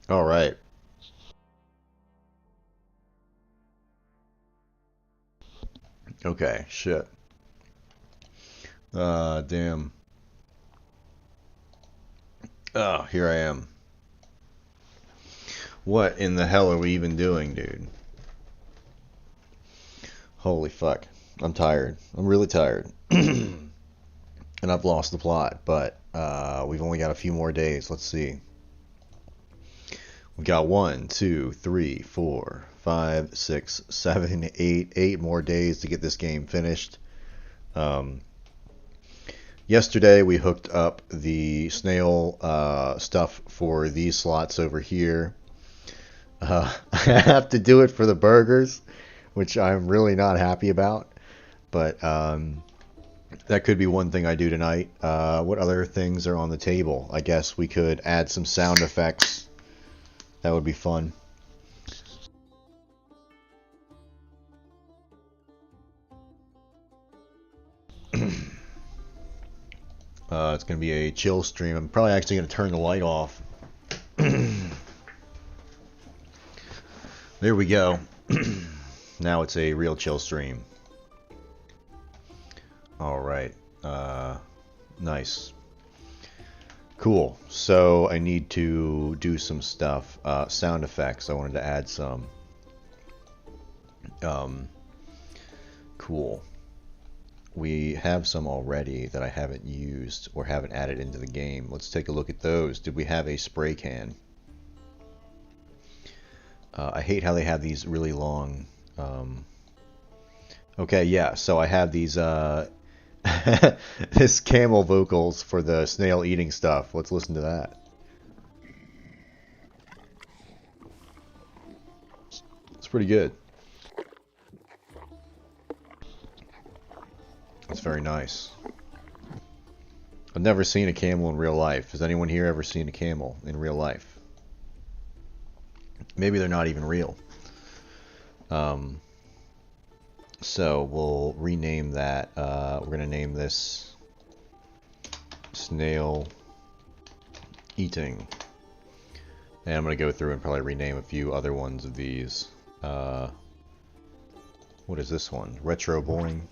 All right. Okay. Shit. Damn. Oh, here I am. What in the hell are we even doing, dude? Holy fuck. I'm tired. I'm really tired. And I've lost the plot, but we've only got a few more days. Let's see. We got 1, 2, 3, 4, 5, 6, 7, 8, 8 more days to get this game finished. Um, Yesterday we hooked up the snail stuff for these slots over here. I have to do it for the burgers, which I'm really not happy about. But that could be one thing I do tonight. What other things are on the table? I guess we could add some sound effects. That would be fun. It's going to be a chill stream. I'm probably actually going to turn the light off. There we go. Now it's a real chill stream. Alright. Nice. Cool. So I need to do some stuff. Sound effects. I wanted to add some. Cool. We have some already that I haven't used or haven't added into the game. Let's take a look at those. Did we have a spray can? I hate how they have these really long... Okay, yeah, so I have these... this camel vocals for the snail eating stuff. Let's listen to that. It's pretty good. That's very nice. I've never seen a camel in real life. Has anyone here ever seen a camel in real life? Maybe they're not even real. So we'll rename that. We're going to name this snail eating. And I'm going to go through and probably rename a few other ones of these. What is this one? Retro boring.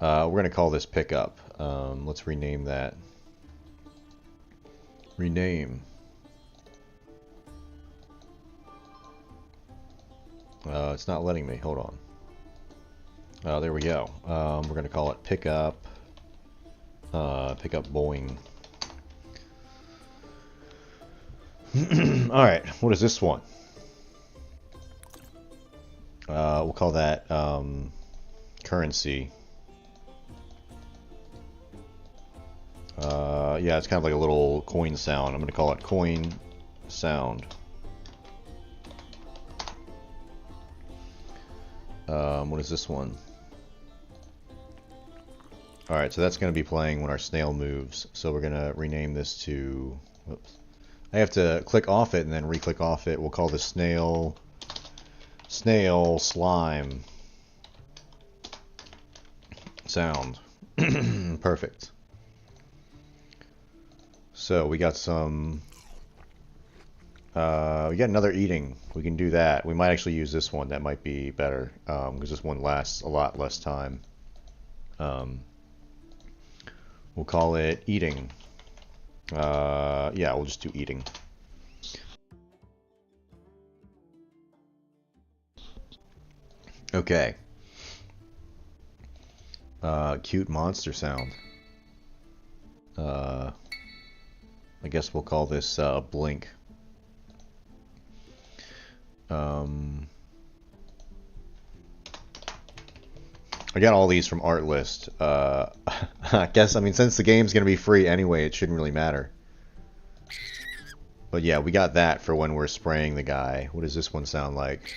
We're going to call this pickup. Let's rename that. Rename. It's not letting me. Hold on. There we go. We're going to call it pickup. Pickup Boeing. Alright, what is this one? We'll call that currency. Yeah, it's kind of like a little coin sound. I'm going to call it coin sound. What is this one? Alright, so that's going to be playing when our snail moves. So we're going to rename this to... Whoops. I have to click off it and then re-click off it. We'll call this snail slime sound. Perfect. So we got some... we got another eating. We can do that. We might actually use this one. That might be better because this one lasts a lot less time. We'll call it eating. Yeah, we'll just do eating. Okay. Cute monster sound. I guess we'll call this blink. I got all these from Artlist. I guess, I mean, since the game's going to be free anyway, it shouldn't really matter. But yeah, we got that for when we're spraying the guy. What does this one sound like?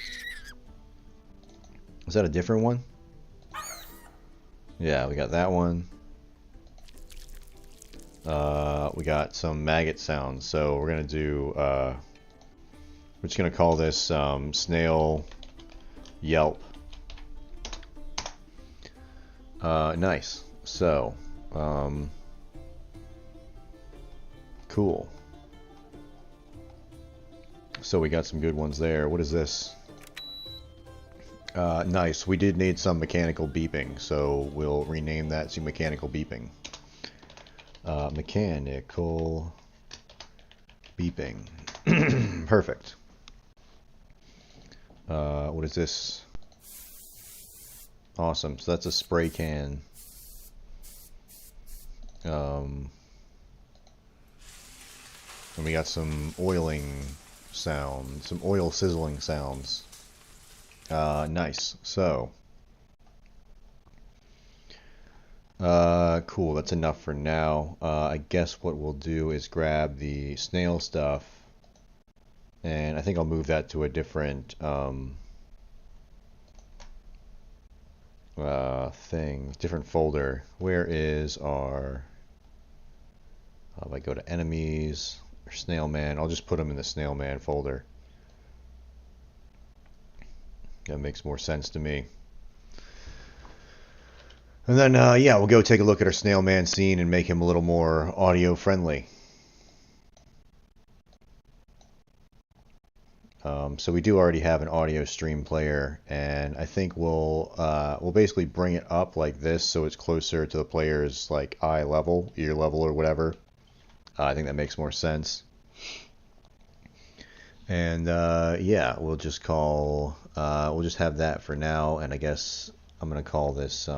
Is that a different one? Yeah, we got that one. We got some maggot sounds. So we're going to do... we're just going to call this snail yelp. Nice. So, cool. So we got some good ones there. What is this? Nice. We did need some mechanical beeping, so we'll rename that to mechanical beeping. Mechanical beeping. Perfect. What is this? Awesome. So that's a spray can. And we got some oiling sound, some oil sizzling sounds. Nice. So, cool. That's enough for now. I guess what we'll do is grab the snail stuff, and I think I'll move that to a different thing, different folder. Where is our? If I go to enemies or snail man, I'll just put them in the snail man folder. That makes more sense to me. And then, yeah, we'll go take a look at our snail man scene and make him a little more audio friendly. So we do already have an audio stream player, and I think we'll basically bring it up like this so it's closer to the player's like eye level, ear level, or whatever. I think that makes more sense. And yeah, we'll just have that for now, and I guess I'm gonna call this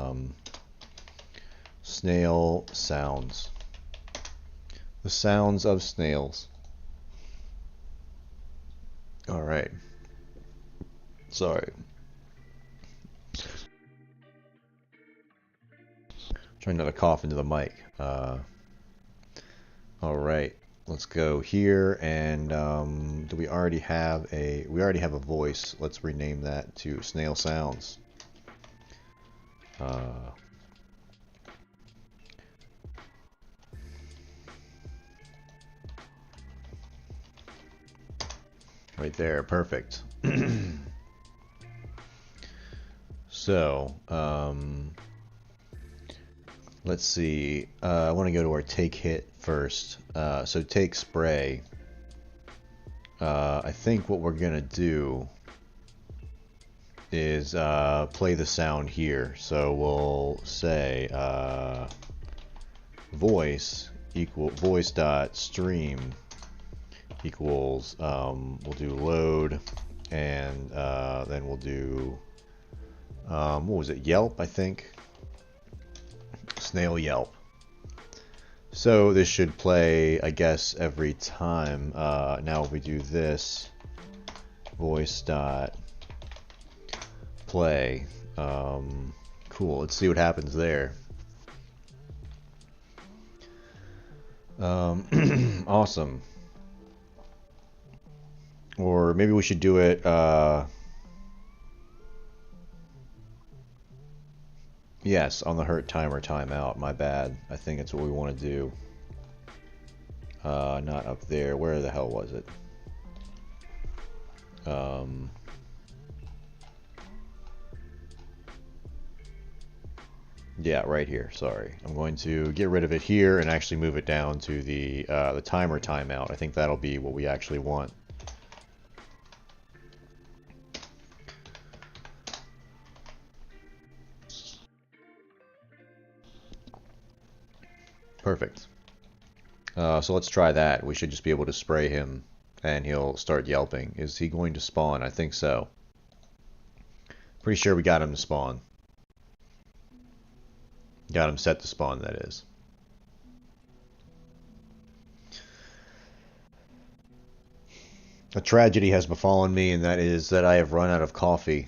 snail sounds. The sounds of snails. All right. Sorry. Trying not to cough into the mic. All right. Let's go here, and do we already have a? We already have a voice. Let's rename that to Snail Sounds. Right there, perfect. So, let's see. I want to go to our take hit first. So take spray. I think what we're gonna do is play the sound here. So we'll say voice dot stream equals we'll do load, and then we'll do what was it, Yelp, I think. Snail Yelp. So this should play, I guess, every time. Now if we do this, voice dot play. Cool. Let's see what happens there. Awesome. Or maybe we should do it. Yes, on the hurt timer timeout. My bad. I think that's what we want to do. Not up there. Where the hell was it? Yeah, right here. Sorry. I'm going to get rid of it here and actually move it down to the timer timeout. I think that'll be what we actually want. Perfect. So let's try that. We should just be able to spray him and he'll start yelping. Is he going to spawn? I think so. Pretty sure we got him to spawn. Got him set to spawn, that is. A tragedy has befallen me, and that is that I have run out of coffee.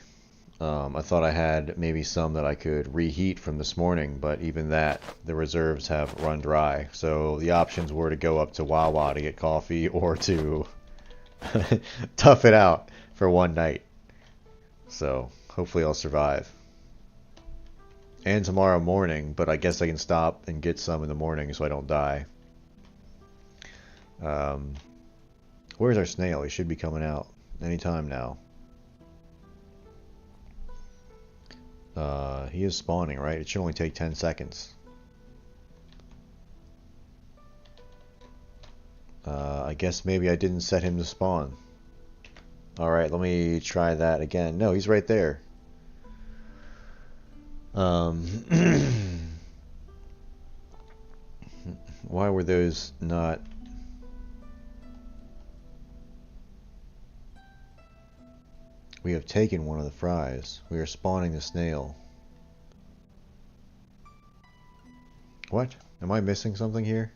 I thought I had maybe some that I could reheat from this morning, but even that, the reserves have run dry. So the options were to go up to Wawa to get coffee, or to tough it out for one night. So hopefully I'll survive. And tomorrow morning, but I guess I can stop and get some in the morning so I don't die. Where's our snail? He should be coming out anytime now. He is spawning, right? It should only take 10 seconds. I guess maybe I didn't set him to spawn. Alright, let me try that again. No, he's right there. Why were those not... We have taken one of the fries. We are spawning the snail. What? Am I missing something here?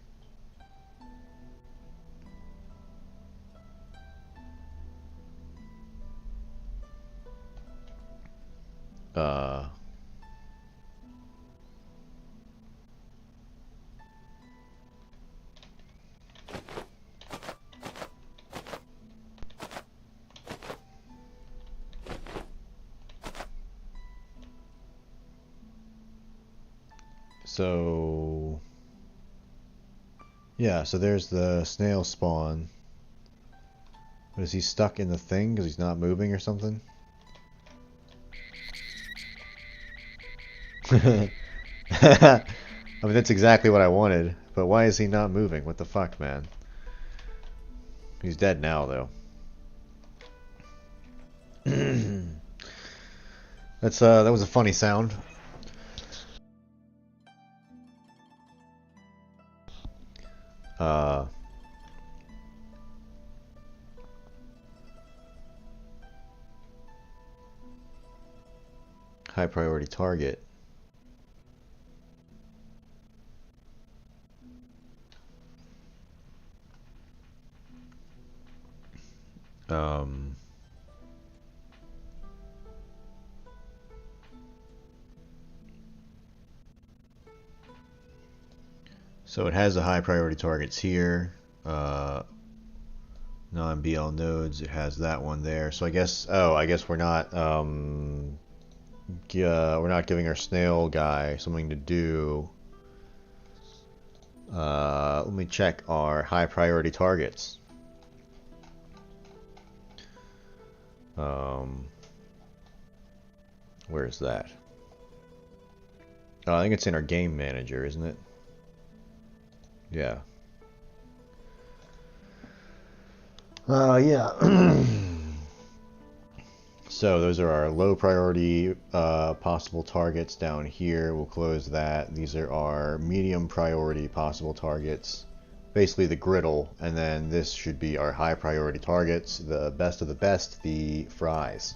So... Yeah, so there's the snail spawn. But is he stuck in the thing because he's not moving or something? I mean, that's exactly what I wanted. But why is he not moving? What the fuck, man? He's dead now, though. That was a funny sound. High priority target. So it has the high priority targets here. Non-BL nodes. It has that one there. So I guess. Oh, I guess we're not giving our snail guy something to do. Let me check our high priority targets. Where is that? Oh, I think it's in our game manager, isn't it? Yeah. Yeah. So those are our low priority possible targets down here. We'll close that. These are our medium priority possible targets. Basically the griddle, and then this should be our high priority targets, the best of the best, the fries.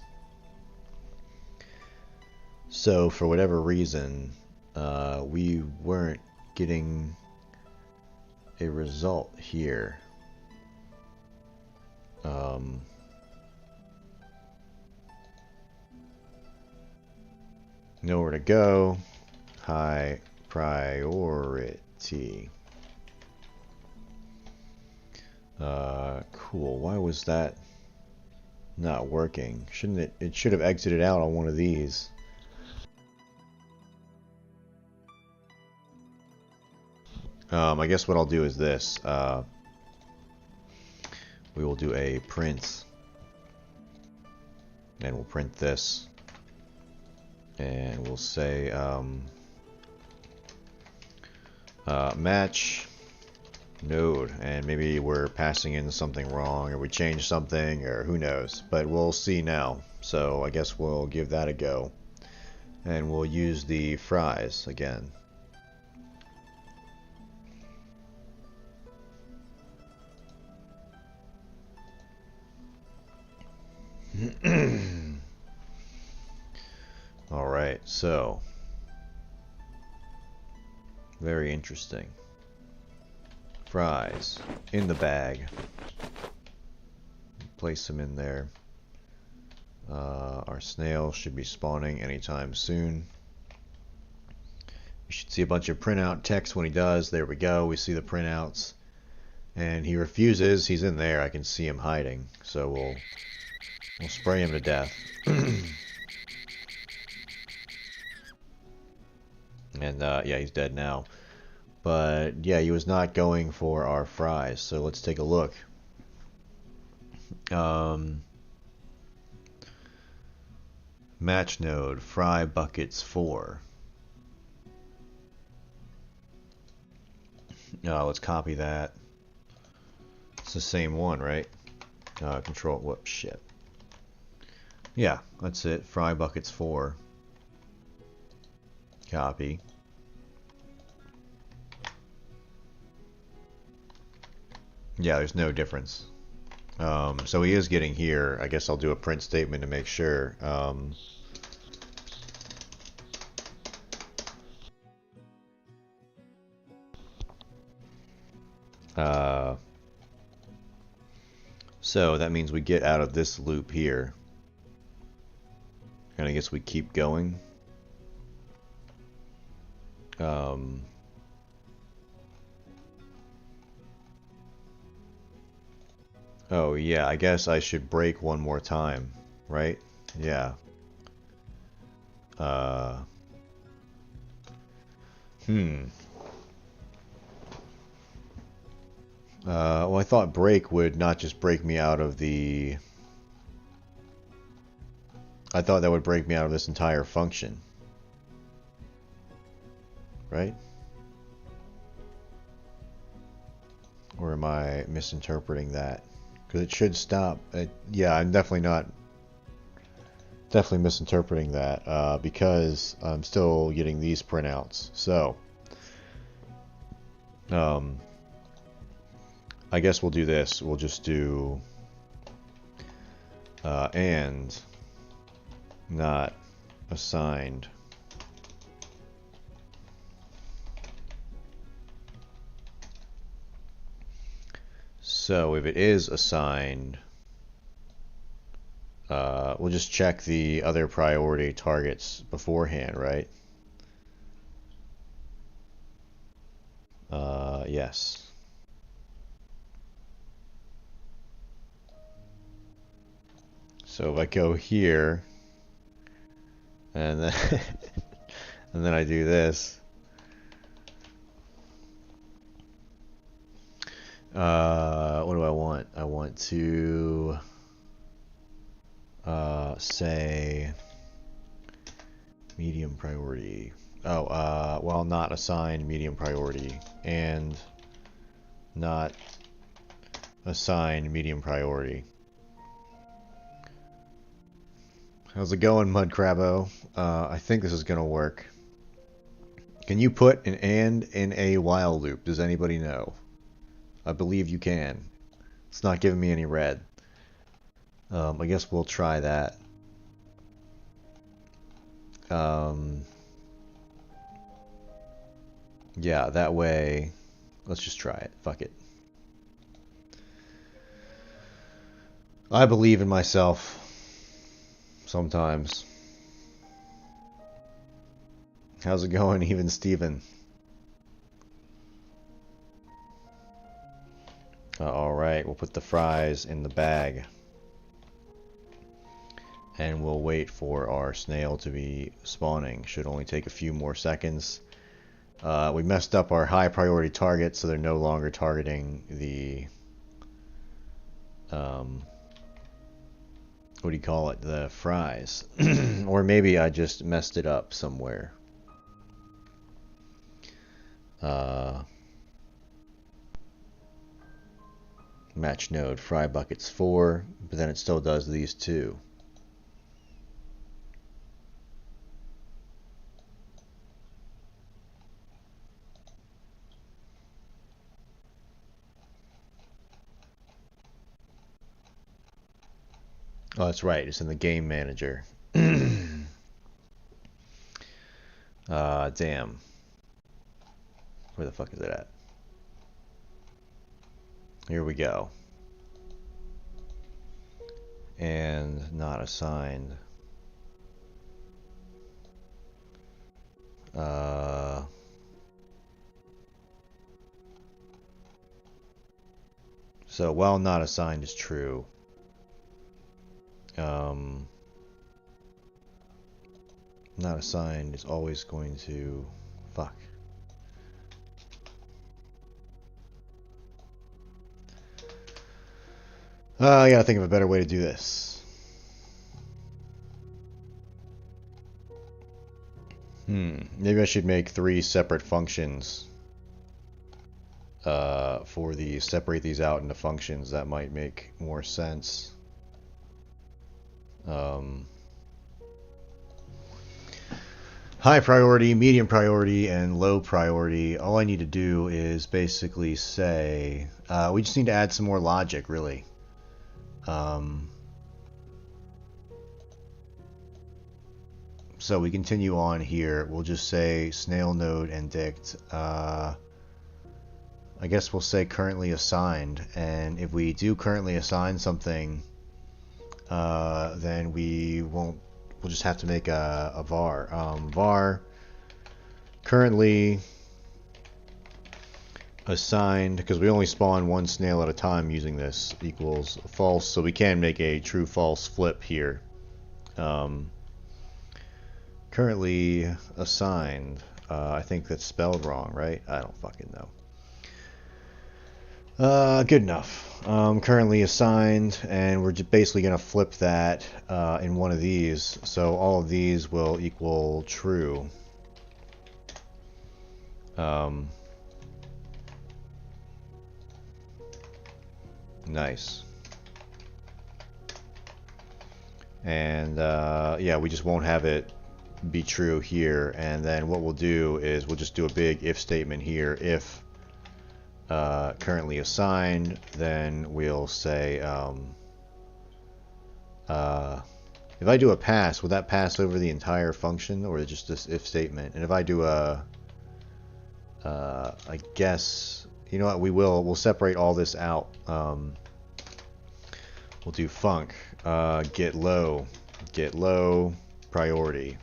So for whatever reason, we weren't getting a result here. Nowhere to go. High priority. Cool. Why was that not working? Shouldn't it? It should have exited out on one of these. I guess what I'll do is this. We will do a print. And we'll print this. And we'll say match node, and maybe we're passing in something wrong, or we changed something, or who knows, but we'll see now. So I guess we'll give that a go, and we'll use the fries again. Alright, so very interesting. Fries in the bag. Place them in there. Our snail should be spawning anytime soon. You should see a bunch of printout text when he does. There we go. We see the printouts. And he refuses. He's in there. I can see him hiding. So we'll spray him to death. And yeah, he's dead now. But yeah, he was not going for our fries. So let's take a look. Match node, fry buckets 4. Let's copy that. It's the same one, right? Control, whoops, shit. Yeah, that's it. Fry buckets 4. Copy. Yeah, there's no difference. So he is getting here. I guess I'll do a print statement to make sure. Uh, so that means we get out of this loop here. And I guess we keep going. Oh yeah, I guess I should break one more time, right? Yeah. Uh, hmm. Well, I thought break would not just break me out of the... I thought that would break me out of this entire function. Right? Or am I misinterpreting that? Because it should stop. Yeah, I'm definitely misinterpreting that because I'm still getting these printouts. So, I guess we'll do this. We'll just do and not assigned. So if it is assigned, we'll just check the other priority targets beforehand, right? Yes. So if I go here, and then and then I do this, what do I want? I want to say medium priority. Oh, well, not assigned medium priority and not assigned medium priority. How's it going, Mud Crabbo? I think this is gonna work. Can you put an and in a while loop? Does anybody know? I believe you can. It's not giving me any red. I guess we'll try that. Yeah, that way. Let's just try it. Fuck it. I believe in myself. Sometimes. How's it going, even Steven? Alright, we'll put the fries in the bag. And we'll wait for our snail to be spawning. Should only take a few more seconds. We messed up our high priority target, so they're no longer targeting the... what do you call it? The fries. Or maybe I just messed it up somewhere. Match node, fry buckets 4, but then it still does these 2. Oh, that's right. It's in the game manager. Damn. Where the fuck is it at? Here we go. And not assigned. So while not assigned is true, not assigned is always going to... Fuck. I gotta think of a better way to do this. Maybe I should make 3 separate functions for separate these out into functions. That might make more sense. Um, high priority, medium priority, and low priority. All I need to do is basically say, we just need to add some more logic, really. So we continue on here. We'll just say snail node and dict. I guess we'll say currently assigned. And if we do currently assign something, then we won't. We'll just have to make a var. Var currently assigned, because we only spawn one snail at a time using this, equals false. So we can make a true false flip here. Currently assigned. I think that's spelled wrong, right? I don't fucking know. Good enough. Currently assigned, and we're just basically going to flip that in one of these. So all of these will equal true. Nice. And yeah, we just won't have it be true here, and then what we'll do is we'll just do a big if statement here. If currently assigned, then we'll say if I do a pass, will that pass over the entire function, or just this if statement? And if I do a I guess, you know what, we'll separate all this out. We'll do func get low priority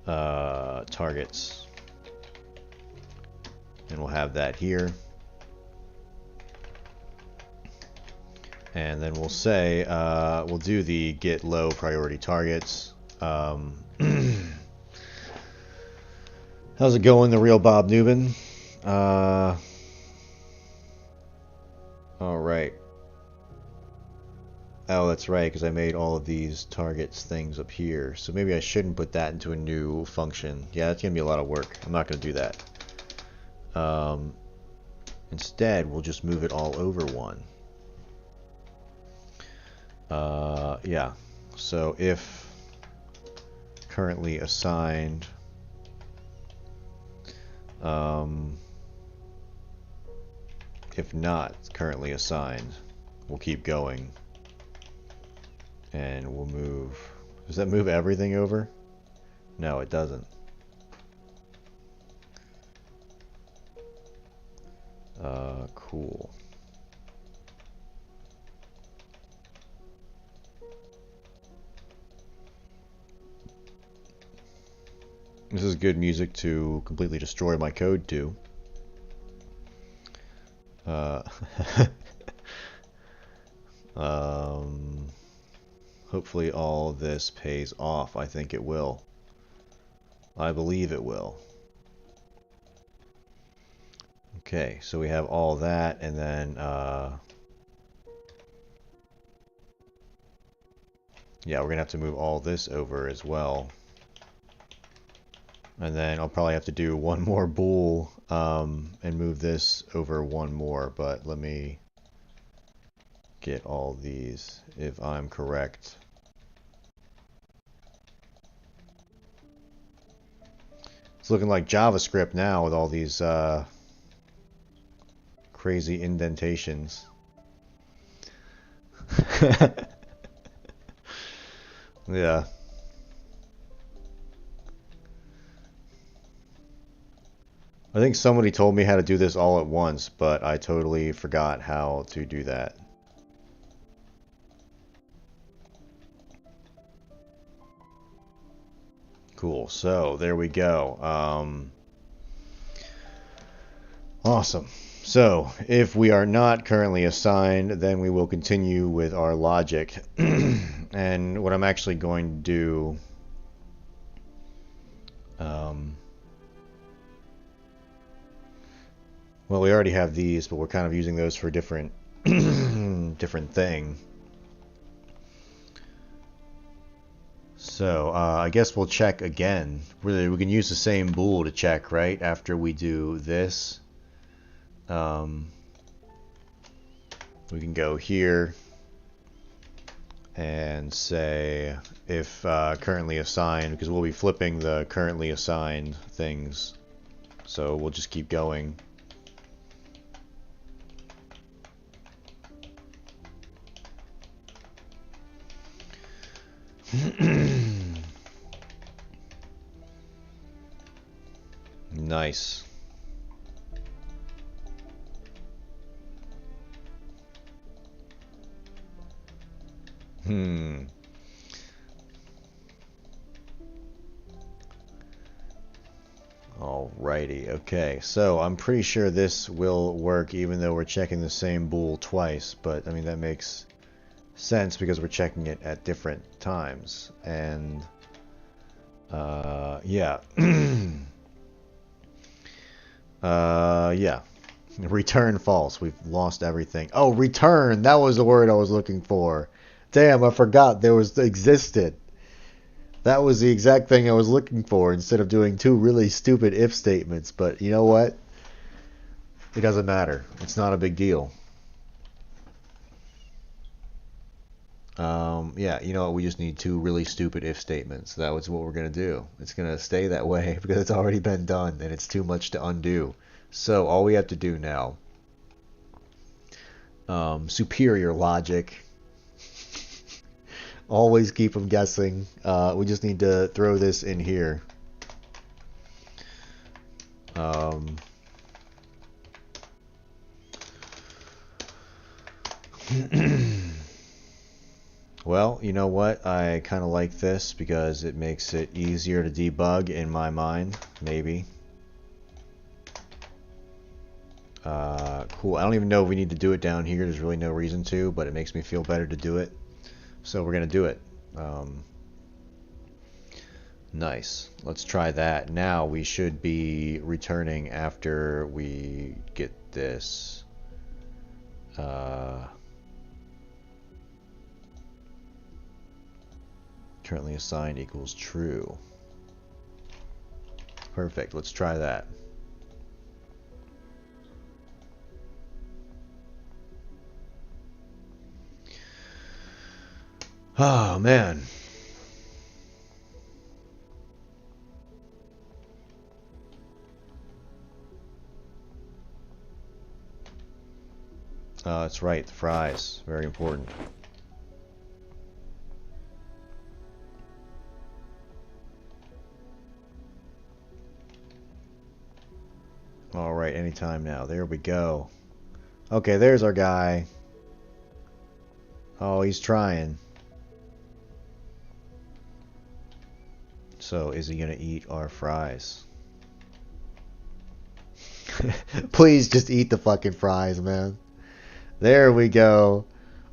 targets, and we'll have that here. And then we'll say we'll do the get low priority targets. How's it going, the real Bob Newman? All right. Oh, that's right, because I made all of these targets things up here. So maybe I shouldn't put that into a new function. Yeah, that's going to be a lot of work. I'm not going to do that. Instead, we'll just move it all over one. Yeah. So if currently assigned, if not currently assigned, we'll keep going. And we'll move. Does that move everything over? No, it doesn't. Cool. This is good music to completely destroy my code to. Hopefully all this pays off. I think it will. I believe it will. Okay, so we have all that, and then yeah, we're gonna have to move all this over as well. And then I'll probably have to do one more bool and move this over one more, but let me get all these if I'm correct. It's looking like JavaScript now with all these crazy indentations. Yeah. I think somebody told me how to do this all at once, but I totally forgot how to do that. Cool, so there we go. Awesome. So if we are not currently assigned, then we will continue with our logic. And what I'm actually going to do, well, we already have these, but we're kind of using those for a different different thing. So I guess we'll check again. We can use the same bool to check, right? After we do this, we can go here and say if currently assigned, because we'll be flipping the currently assigned things. So we'll just keep going. Nice. Alrighty, okay. So I'm pretty sure this will work even though we're checking the same bool twice, but I mean that makes sense because we're checking it at different times. And yeah. Yeah. Return false. We've lost everything. Oh, return! That was the word I was looking for. Damn, I forgot there existed. That was the exact thing I was looking for instead of doing two really stupid if statements. But you know what? It doesn't matter. It's not a big deal. Yeah, you know what? We just need two really stupid if statements. That was what we're going to do. It's going to stay that way because it's already been done and it's too much to undo. So all we have to do now, superior logic. Always keep them guessing. We just need to throw this in here. Well, you know what? I kind of like this because it makes it easier to debug in my mind, maybe. Cool. I don't even know if we need to do it down here. There's really no reason to, but it makes me feel better to do it. So we're going to do it. Nice. Let's try that. Now we should be returning after we get this. Currently assigned equals true. Perfect. Let's try that. Oh, man. That's right, the fries. Very important. Alright, anytime now. There we go. Okay, there's our guy. Oh, he's trying. So, is he gonna eat our fries? Please just eat the fucking fries, man. There we go.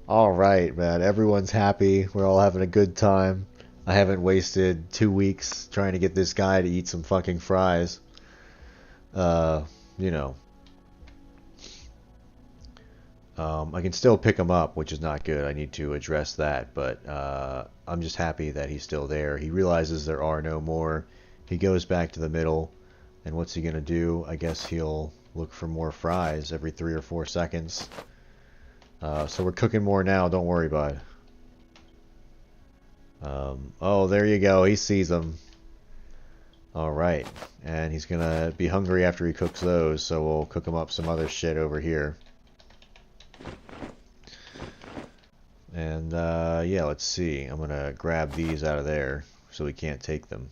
Alright, man. Everyone's happy. We're all having a good time. I haven't wasted 2 weeks trying to get this guy to eat some fucking fries. You know. I can still pick him up, which is not good. I need to address that, but I'm just happy that he's still there. He realizes there are no more. He goes back to the middle, and what's he gonna do? I guess he'll look for more fries every 3 or 4 seconds. So we're cooking more now, don't worry, bud. Oh, there you go. He sees them. Alright, and he's gonna be hungry after he cooks those, so we'll cook him up some other shit over here. And, yeah, let's see. I'm gonna grab these out of there so we can't take them.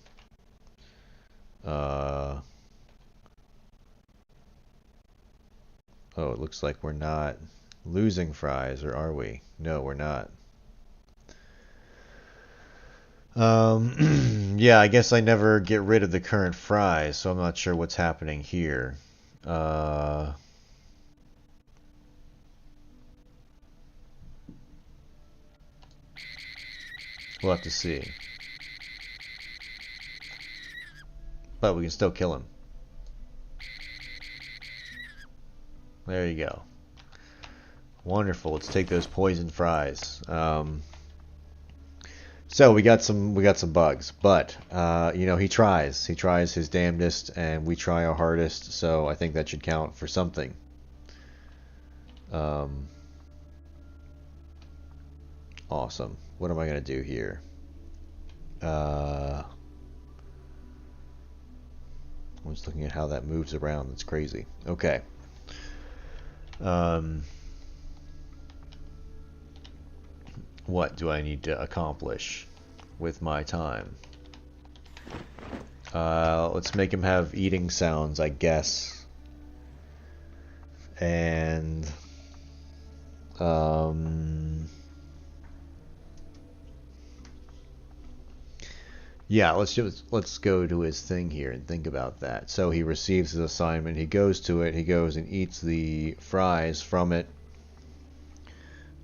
Oh, it looks like we're not losing fries, or are we? No, we're not. Yeah, I guess I never get rid of the current fries, so I'm not sure what's happening here. We'll have to see. But we can still kill him. There you go. Wonderful. Let's take those poison fries. So we got some bugs, but you know, he tries his damnedest, and we try our hardest. So I think that should count for something. Awesome. What am I going to do here? I'm just looking at how that moves around. That's crazy. Okay. What do I need to accomplish with my time? Let's make him have eating sounds, I guess. And yeah, let's go to his thing here and think about that. So he receives his assignment, he goes to it, he goes and eats the fries from it.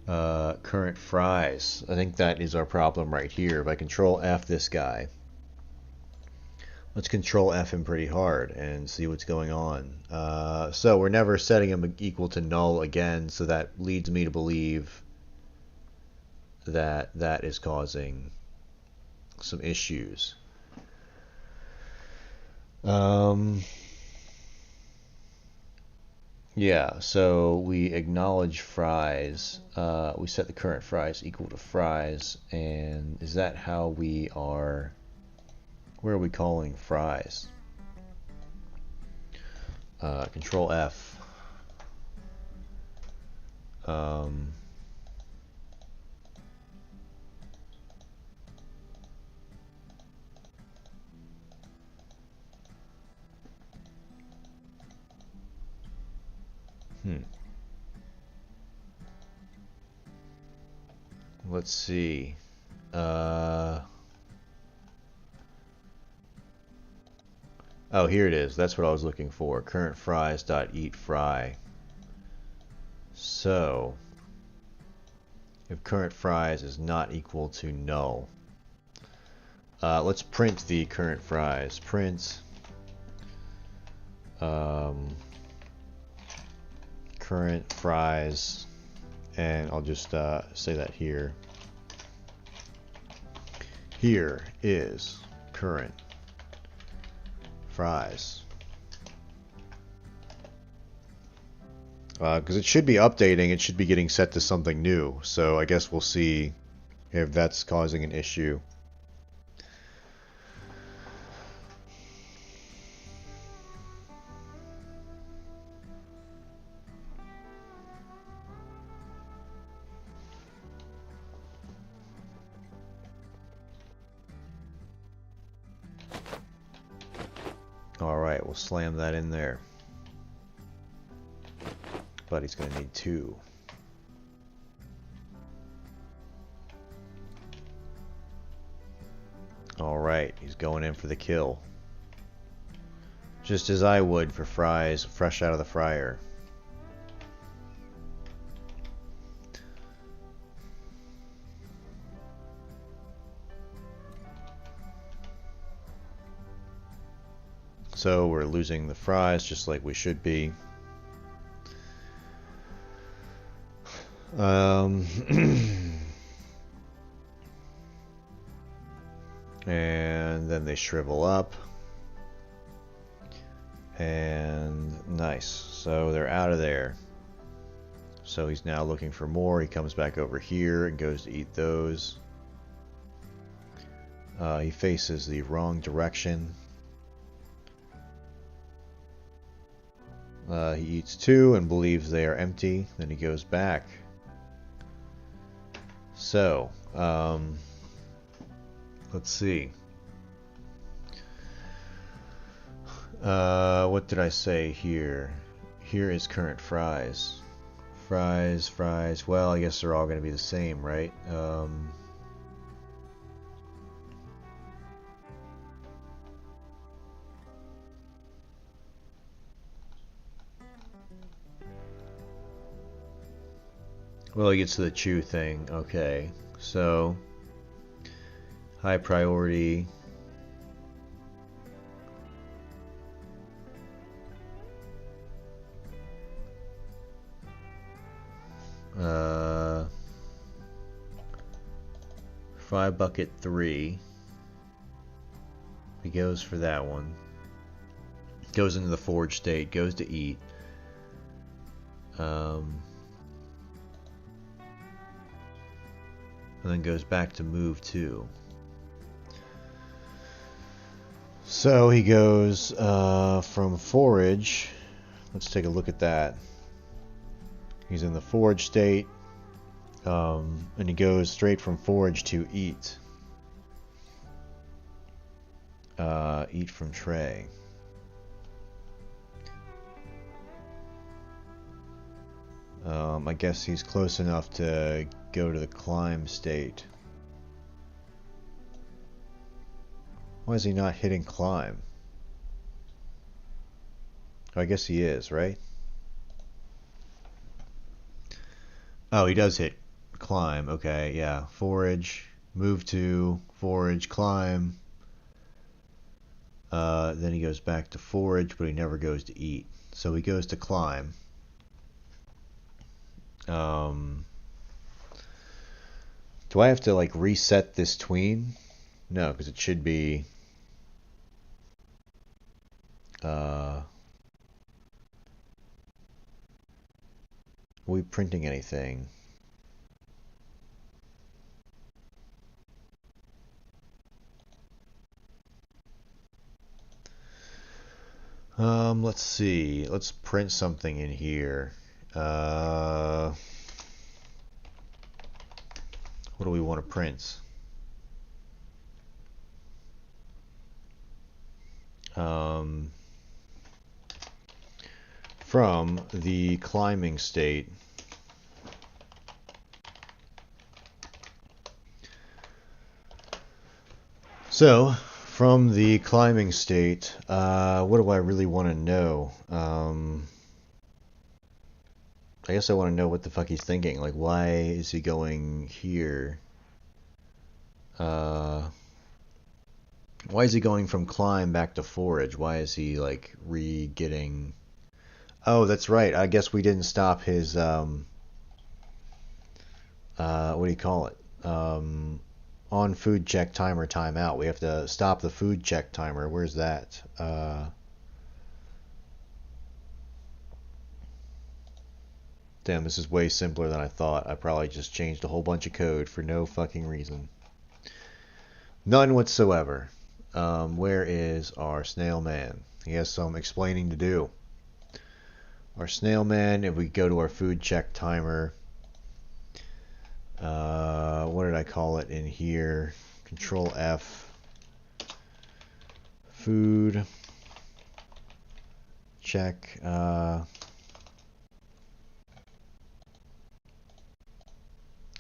Current fries. I think that is our problem right here. If I control F this guy, let's control F him pretty hard and see what's going on. So we're never setting him equal to null again, so that leads me to believe that that is causing some issues. Yeah, so we acknowledge fries. We set the current fries equal to fries, and is that how we are? Where are we calling fries? Control F. Let's see. Oh, here it is. That's what I was looking for. Current fries dot eat fry. So, if current fries is not equal to null, let's print the current fries. Print current fries, and I'll just say that here. Here is current fries. Because it should be updating, it should be getting set to something new. So I guess we'll see if that's causing an issue. Alright, we'll slam that in there. But he's going to need 2. Alright, he's going in for the kill. Just as I would for fries fresh out of the fryer. So we're losing the fries just like we should be. And then they shrivel up. And nice. So they're out of there. So he's now looking for more. He comes back over here and goes to eat those. He faces the wrong direction. He eats 2 and believes they are empty. Then he goes back. So, let's see. What did I say here? Here is current fries. Fries, fries. Well, I guess they're all going to be the same, right? Well, he gets to the chew thing. Okay, so high priority. Fry bucket 3. He goes for that one. Goes into the forge state. Goes to eat. And then goes back to move 2. So he goes from forage. Let's take a look at that. He's in the forage state. And he goes straight from forage to eat. Eat from tray. I guess he's close enough to go to the climb state. Why is he not hitting climb? Oh, I guess he is, right? Oh, he does hit climb. Okay, yeah. Forage, move to, forage, climb. Then he goes back to forage, but he never goes to eat. So he goes to climb. Do I have to like reset this tween? No, because it should be are we printing anything? Let's see. Let's print something in here. What do we want to print? From the climbing state. So, from the climbing state, what do I really want to know? I guess I want to know what the fuck he's thinking. Like, why is he going here? Why is he going from climb back to forage? Why is he, like, re-getting... Oh, that's right. I guess we didn't stop his, what do you call it? On food check timer timeout. We have to stop the food check timer. Where's that? Damn, this is way simpler than I thought. I probably just changed a whole bunch of code for no fucking reason. None whatsoever. Where is our snail man? He has some explaining to do. Our snail man, if we go to our food check timer, what did I call it in here? Control F. Food check.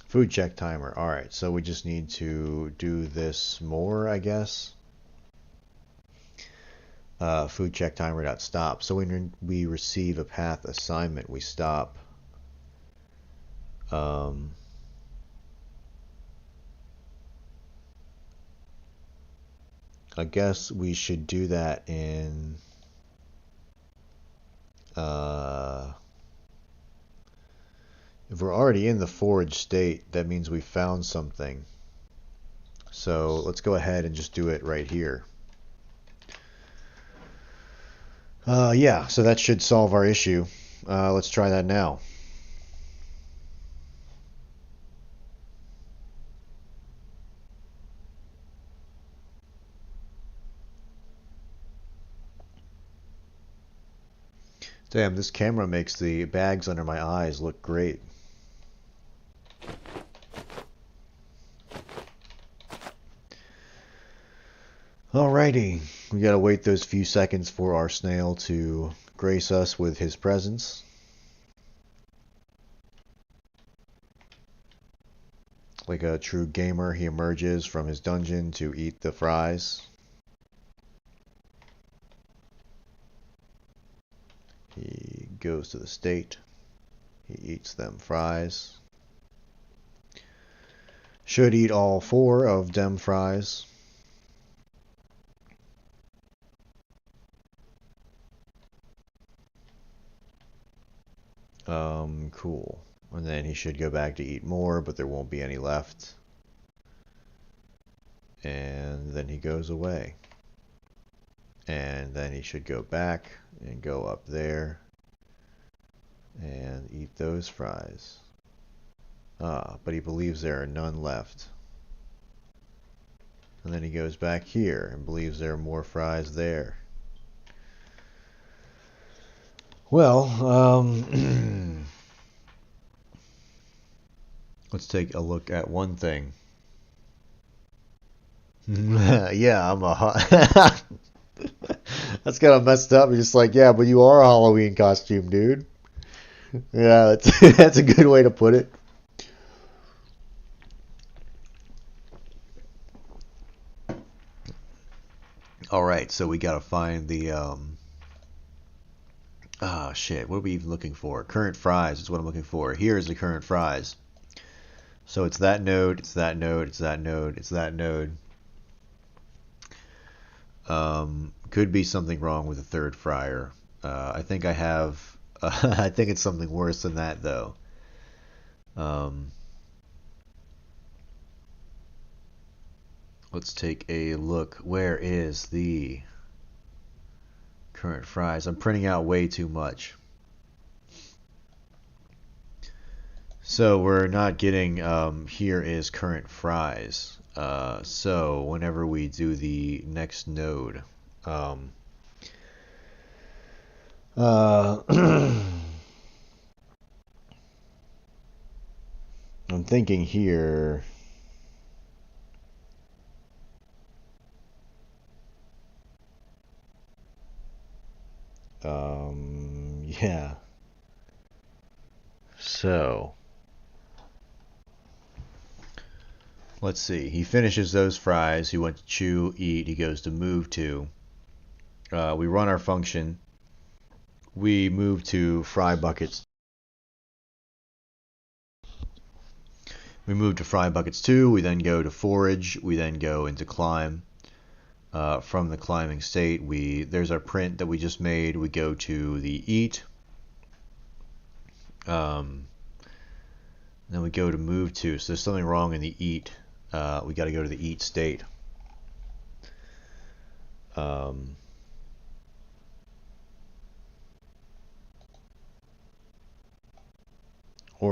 Food check timer. Alright, so we just need to do this more, I guess. Food check timer dot stop. So when we receive a path assignment, we stop. I guess we should do that in if we're already in the forage state, that means we found something. So let's go ahead and just do it right here. Yeah, so that should solve our issue. Let's try that now. Damn, this camera makes the bags under my eyes look great. Alrighty, we gotta wait those few seconds for our snail to grace us with his presence. Like a true gamer, he emerges from his dungeon to eat the fries. He goes to the state. He eats them fries. Should eat all 4 of them fries. Cool. And then he should go back to eat more, but there won't be any left. And then he goes away. And then he should go back and go up there and eat those fries. but he believes there are none left. And then he goes back here and believes there are more fries there. Well, let's take a look at one thing. Yeah, I'm a hot. That's kind of messed up. You're just like, yeah, but you are a Halloween costume, dude. Yeah, that's a good way to put it. All right, so we gotta find the shit. What are we even looking for? Current fries is what I'm looking for. Here is the current fries. So it's that node. It's that node. It's that node. It's that node. Could be something wrong with the third fryer. I think I have. I think it's something worse than that, though. Let's take a look. Where is the current fries? I'm printing out way too much. So we're not getting, here is current fries. So whenever we do the next node, I'm thinking here. Yeah. So let's see. He finishes those fries. He went to chew, eat. He goes to move to. We run our function. We move to fry buckets. We move to fry buckets 2. We then go to forage. We then go into climb. From the climbing state, there's our print that we just made. We go to the eat. Then we go to move to. So there's something wrong in the eat. We got to go to the eat state. Or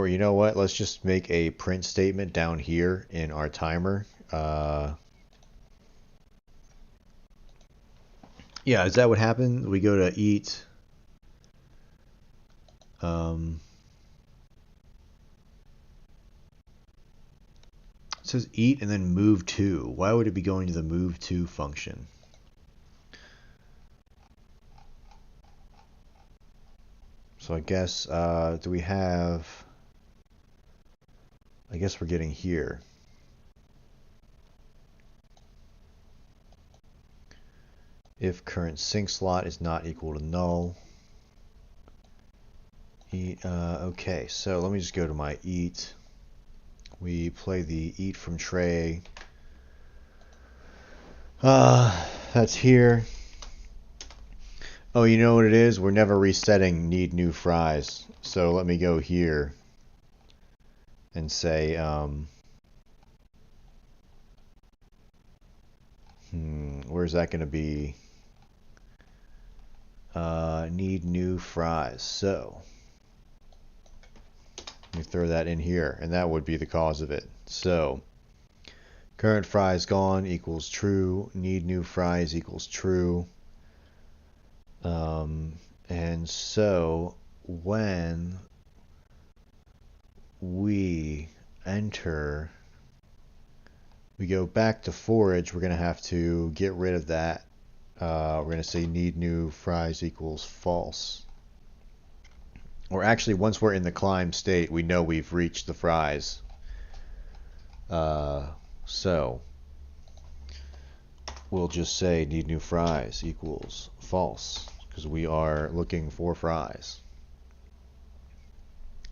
you know what? Let's just make a print statement down here in our timer. Yeah, is that what happened? We go to eat. It says eat and then move to. Why would it be going to the move to function? So I guess, do we have... I guess we're getting here. If current sync slot is not equal to null. Eat, okay, so let me just go to my eat. We play the eat from tray. That's here. Oh, you know what it is? We're never resetting need new fries. So let me go here and say, where's that going to be? Need new fries. So let me throw that in here, and that would be the cause of it. So current fries gone equals true. Need new fries equals true. And so when we enter, we go back to forage, we're going to have to get rid of that. We're going to say need new fries equals false. Or actually, once we're in the climb state, we know we've reached the fries. So we'll just say need new fries equals false, because we are looking for fries.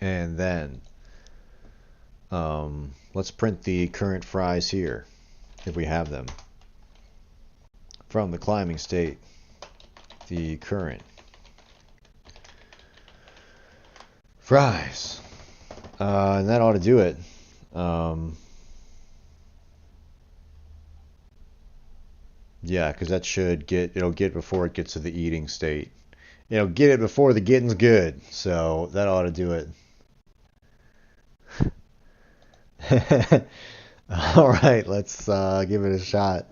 And then let's print the current fries here, if we have them. From the climbing state, the current fries. And that ought to do it. Yeah, because that should it'll get before it gets to the eating state. It'll get it before the getting's good. So that ought to do it. All right, let's give it a shot.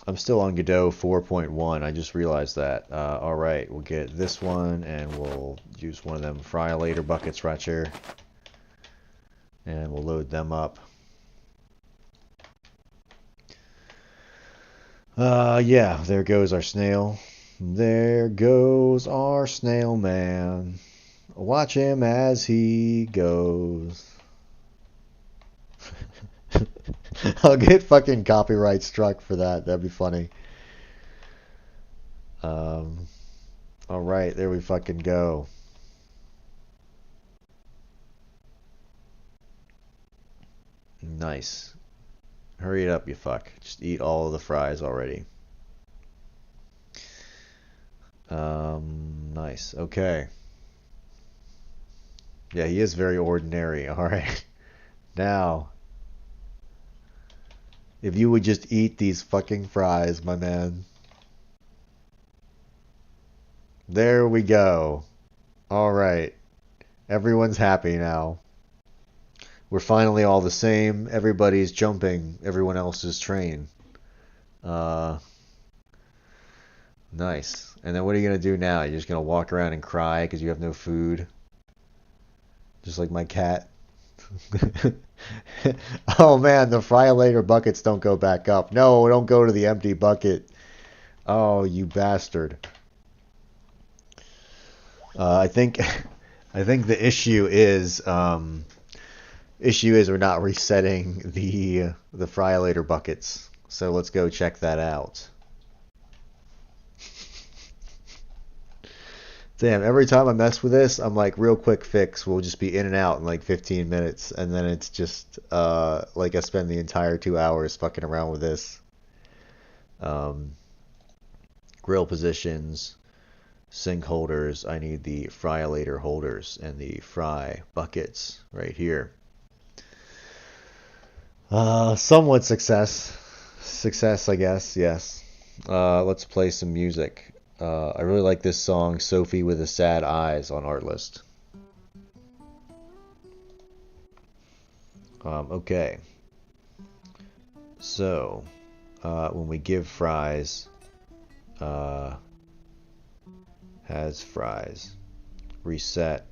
I'm still on Godot 4.1. I just realized that. All right, we'll get this one, and we'll use one of them fry later buckets right here, and we'll load them up. Yeah, there goes our snail. There goes our snail man. Watch him as he goes. I'll get fucking copyright struck for that. That'd be funny. Um, all right, there we fucking go. Nice. Hurry it up, you fuck. Just eat all of the fries already. Nice. Okay. Yeah, he is very ordinary. All right. Now, if you would just eat these fucking fries, my man. There we go. All right. Everyone's happy now. We're finally all the same. Everybody's jumping everyone else's train. Uh, nice. And then what are you gonna do now? You're just gonna walk around and cry because you have no food? Just like my cat? Oh man, the fry later buckets don't go back up. No, don't go to the empty bucket. Oh, you bastard. I think I think the issue is we're not resetting the fry later buckets. So let's go check that out. Damn, every time I mess with this, I'm like, real quick fix. We'll just be in and out in like 15 minutes. And then it's just, like I spend the entire 2 hours fucking around with this. Grill positions, sink holders. I need the fry later holders and the fry buckets right here. Somewhat success. Success, I guess, yes. Let's play some music. I really like this song, Sophie with the Sad Eyes, on Artlist. Okay. So, when we give fries, has fries, reset.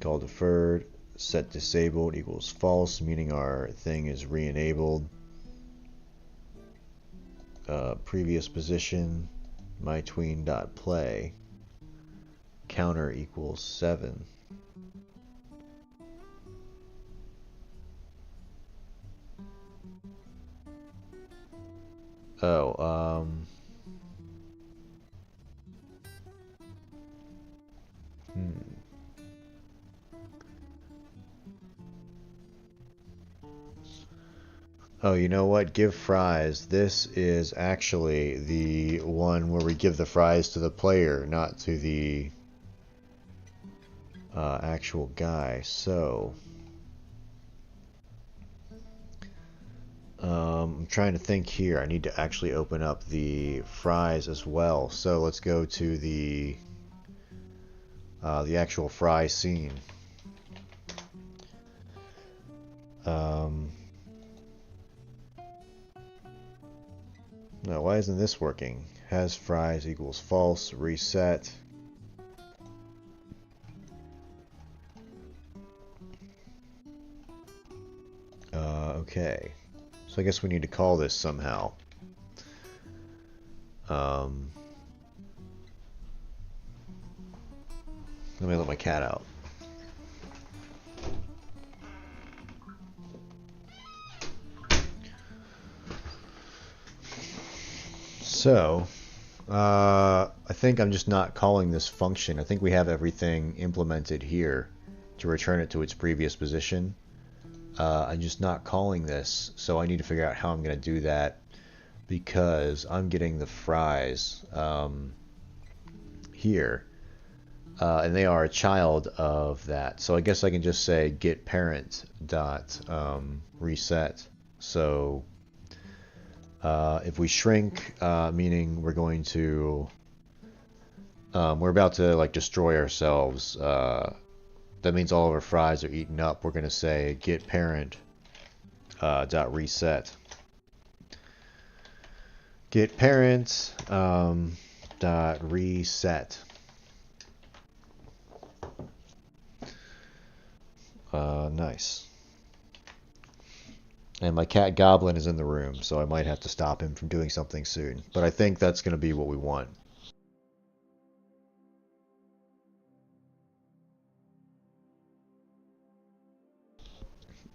Call deferred. Set disabled equals false, meaning our thing is re-enabled. Previous position, mytween.play, counter equals 7. Oh, Oh, you know what? Give fries. This is actually the one where we give the fries to the player, not to the actual guy. So, I'm trying to think here. I need to actually open up the fries as well. So let's go to the actual fry scene. No, why isn't this working? Has fries equals false, reset. Okay. So I guess we need to call this somehow. Let me let my cat out. So, I think I'm just not calling this function. I think we have everything implemented here to return it to its previous position. I'm just not calling this, so I need to figure out how I'm going to do that because I'm getting the fries here. and they are a child of that. So I guess I can just say get parent dot reset. So if we shrink, meaning we're going to, we're about to like destroy ourselves. That means all of our fries are eaten up. We're going to say get parent dot reset. Get parent dot reset. Nice. And my cat Goblin is in the room, so I might have to stop him from doing something soon. But I think that's going to be what we want.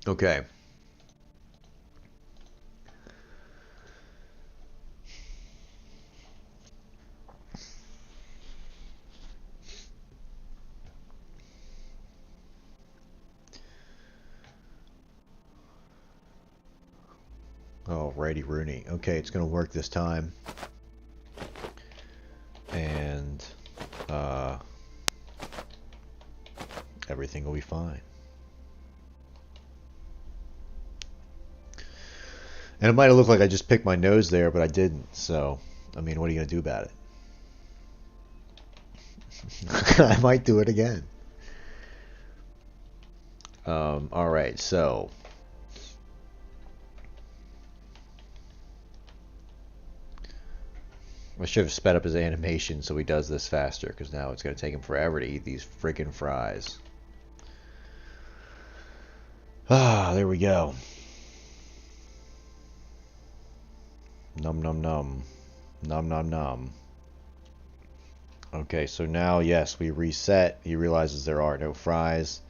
Okay. Alrighty, Rooney. Okay, it's going to work this time. And everything will be fine. And it might have looked like I just picked my nose there, but I didn't. So, I mean, what are you going to do about it? I might do it again. Alright, so... I should have sped up his animation so he does this faster, because now it's going to take him forever to eat these freaking fries. Ah, there we go. Num num num. Num num num. Okay, so now, yes, we reset. He realizes there are no fries.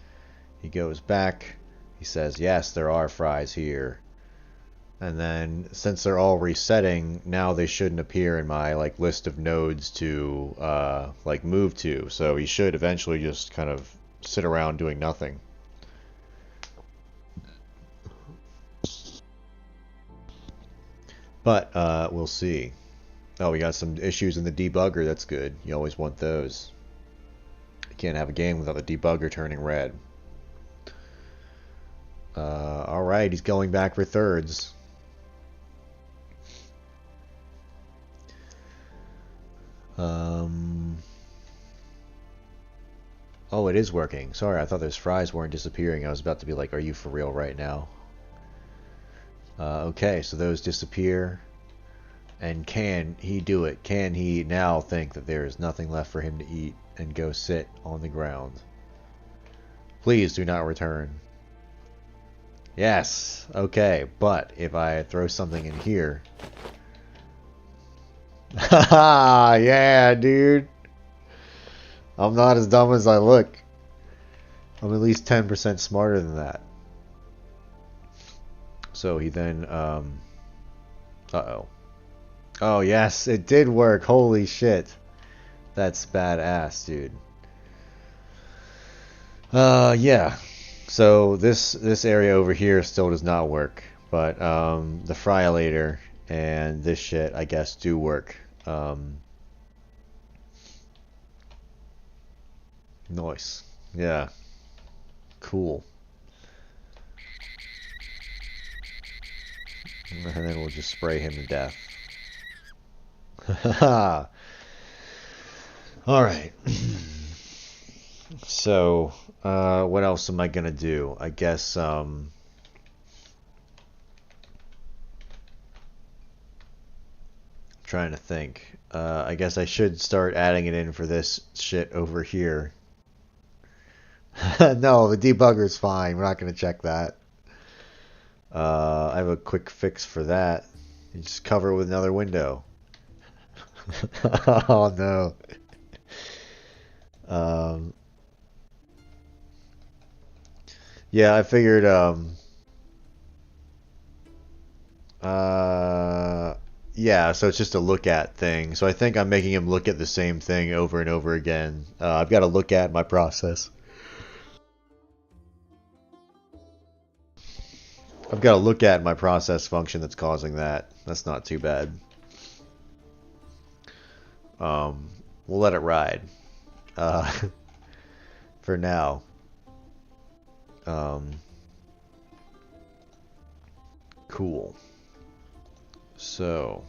He goes back. He says, yes, there are fries here. And then, since they're all resetting, now they shouldn't appear in my like list of nodes to like move to. So he should eventually just kind of sit around doing nothing. But we'll see. Oh, we got some issues in the debugger. That's good. You always want those. You can't have a game without the debugger turning red. Alright, he's going back for thirds. Oh, it is working. Sorry, I thought those fries weren't disappearing. I was about to be like, are you for real right now? Okay, so those disappear. And can he do it? Can he now think that there is nothing left for him to eat and go sit on the ground? Please do not return. Yes, okay, but if I throw something in here... Haha, yeah, dude. I'm not as dumb as I look. I'm at least 10% smarter than that. So he then, uh-oh. Oh, yes, it did work. Holy shit. That's badass, dude. Yeah. So this area over here still does not work. But, the Friolator and this shit, I guess, do work. Nice. Yeah. Cool. And then we'll just spray him to death. Alright. So, what else am I gonna do? I guess, trying to think. I guess I should start adding it in for this shit over here. No, the debugger's fine. We're not going to check that. I have a quick fix for that. You just cover it with another window. Oh no. Yeah, I figured yeah, so it's just a look at thing. So I think I'm making him look at the same thing over and over again. I've got to look at my process. I've got to look at my process function that's causing that. That's not too bad. We'll let it ride. for now. Cool. So,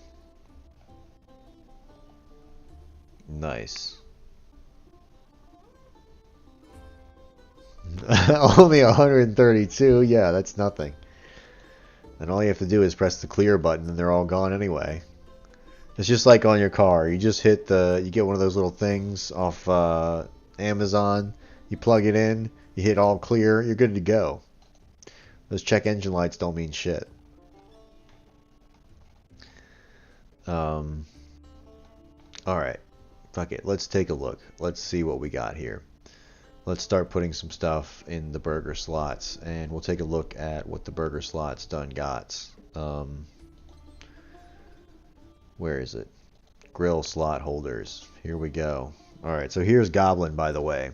nice. Only 132? Yeah, that's nothing. And all you have to do is press the clear button and they're all gone anyway. It's just like on your car. You just hit you get one of those little things off Amazon. You plug it in, you hit all clear, you're good to go. Those check engine lights don't mean shit. Alright. Fuck it. Let's take a look. Let's see what we got here. Let's start putting some stuff in the burger slots, and we'll take a look at what the burger slots done got. Where is it? Grill slot holders. Here we go. Alright, so here's Goblin, by the way.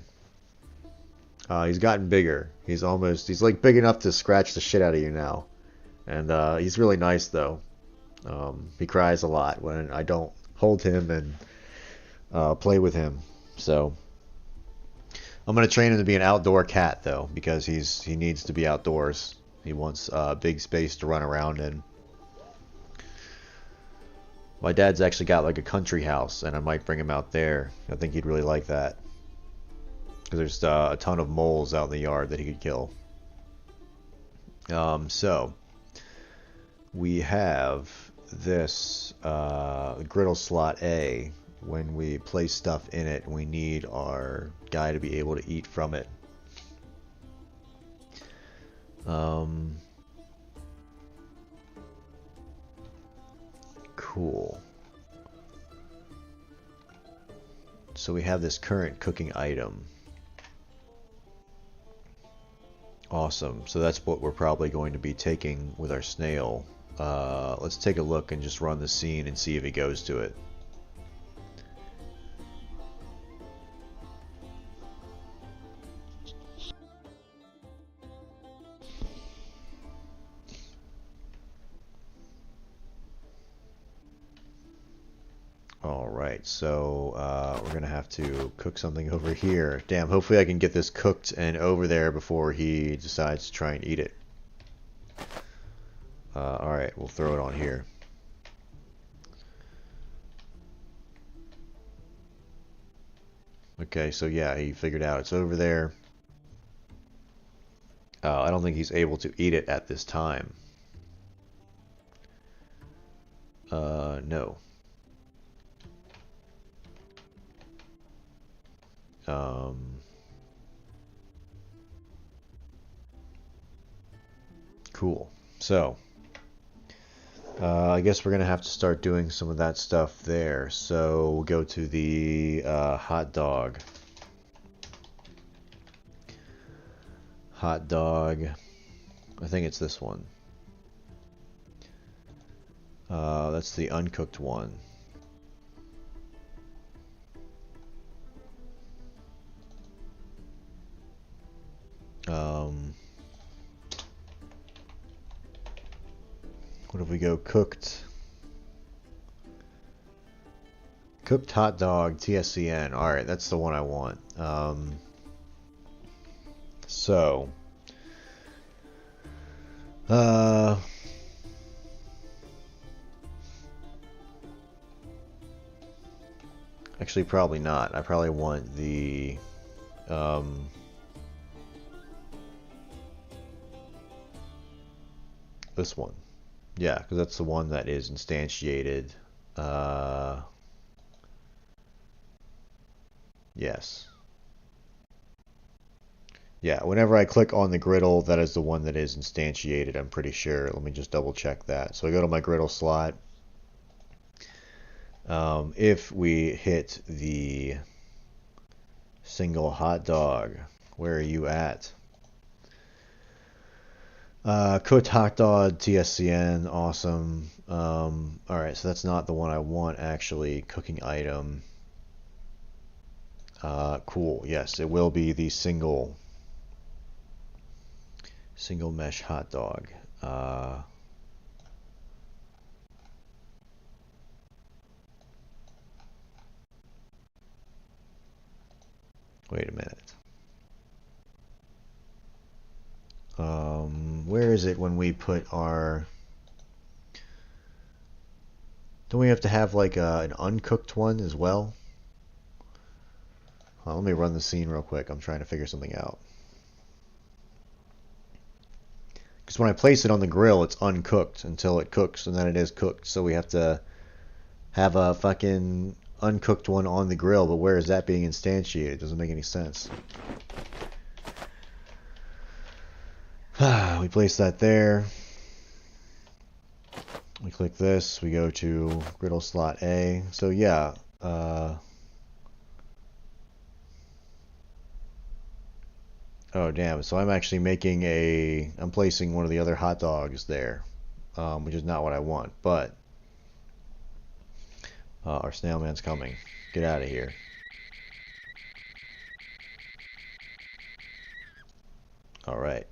He's gotten bigger. He's like big enough to scratch the shit out of you now. And he's really nice, though. He cries a lot when I don't hold him and play with him. So I'm going to train him to be an outdoor cat, though, because he needs to be outdoors. He wants big space to run around in. My dad's actually got like a country house, and I might bring him out there. I think he'd really like that. Because there's a ton of moles out in the yard that he could kill. So we have this griddle slot A. When we place stuff in it, we need our guy to be able to eat from it. Cool. So we have this current cooking item. Awesome. So that's what we're probably going to be taking with our snail. Let's take a look and just run the scene and see if he goes to it. Alright, so we're going to have to cook something over here. Damn, hopefully I can get this cooked and over there before he decides to try and eat it. Alright, we'll throw it on here. Okay, so yeah, he figured out it's over there. I don't think he's able to eat it at this time. No. Cool. So, I guess we're going to have to start doing some of that stuff there. So, we'll go to the hot dog. Hot dog. I think it's this one. That's the uncooked one. What if we go cooked? Cooked hot dog, TSCN. Alright, that's the one I want. So. Actually, probably not. I probably want the. This one. Yeah, because that's the one that is instantiated. Yes. Yeah, whenever I click on the griddle, that is the one that is instantiated, I'm pretty sure. Let me just double check that. So I go to my griddle slot. If we hit the single hot dog, where are you at? Cooked hot dog, TSCN, awesome. Alright, so that's not the one I want, actually. Cooking item. Cool, yes, it will be the single mesh hot dog. Wait a minute. Where is it when we put our... Don't we have to have like an uncooked one as well? Let me run the scene real quick. I'm trying to figure something out. Because when I place it on the grill, it's uncooked until it cooks, and then it is cooked. So we have to have a fucking uncooked one on the grill, but where is that being instantiated? It doesn't make any sense. We place that there. We click this. We go to griddle slot A. So yeah. Oh damn, so I'm actually making I'm placing one of the other hot dogs there, which is not what I want, but our snail man's coming. Get out of here. Alright,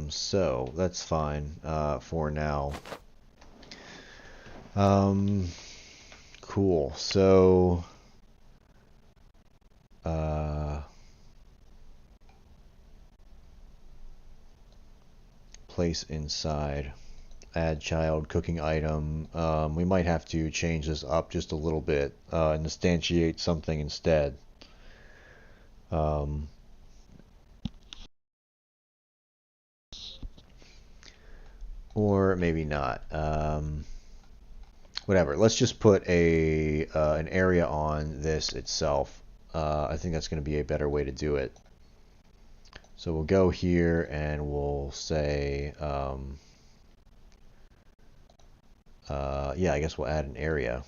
so that's fine for now. Cool, so place inside, add child, cooking item. We might have to change this up just a little bit and instantiate something instead. Or maybe not. Whatever. Let's just put an area on this itself. I think that's going to be a better way to do it. So we'll go here and we'll say, yeah, I guess we'll add an area.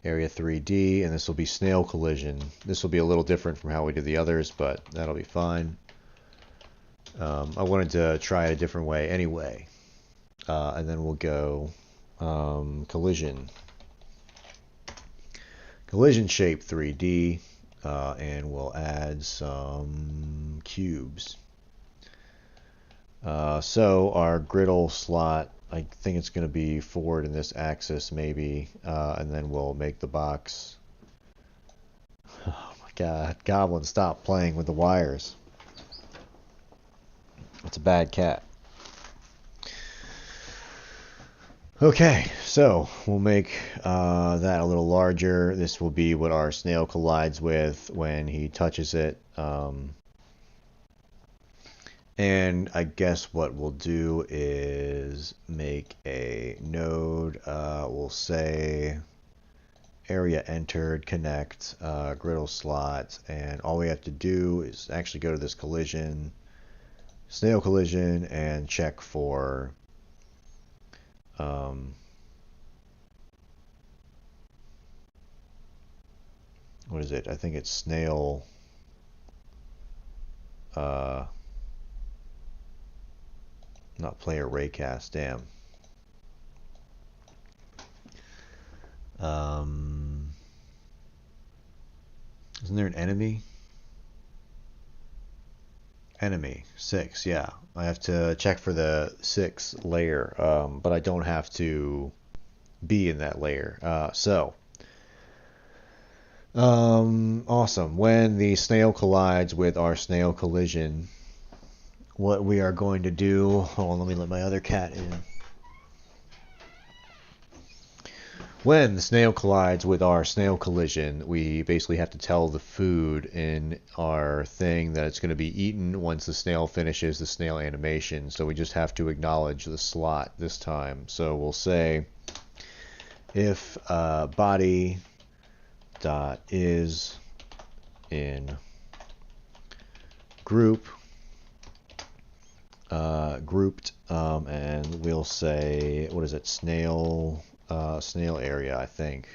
Area 3D, and this will be snail collision. This will be a little different from how we did the others, but that'll be fine. I wanted to try it a different way anyway. And then we'll go collision. Collision shape 3D. And we'll add some cubes. So our griddle slot, I think it's going to be forward in this axis maybe, and then we'll make the box. Oh my god, Goblin, stop playing with the wires. It's a bad cat. Okay, so we'll make that a little larger. This will be what our snail collides with when he touches it. And I guess what we'll do is make a node. We'll say area entered, connect, griddle slot, and all we have to do is actually go to this collision, snail collision, and check for what is it? I think it's snail not player raycast, damn. Isn't there an enemy? Enemy 6, yeah. I have to check for the 6th layer, but I don't have to be in that layer. Awesome. When the snail collides with our snail collision, what we are going to do... Hold on, let me let my other cat in. When the snail collides with our snail collision, we basically have to tell the food in our thing that it's going to be eaten once the snail finishes the snail animation. So we just have to acknowledge the slot this time. So we'll say if body dot is in group grouped, and we'll say, what is it, snail area, I think.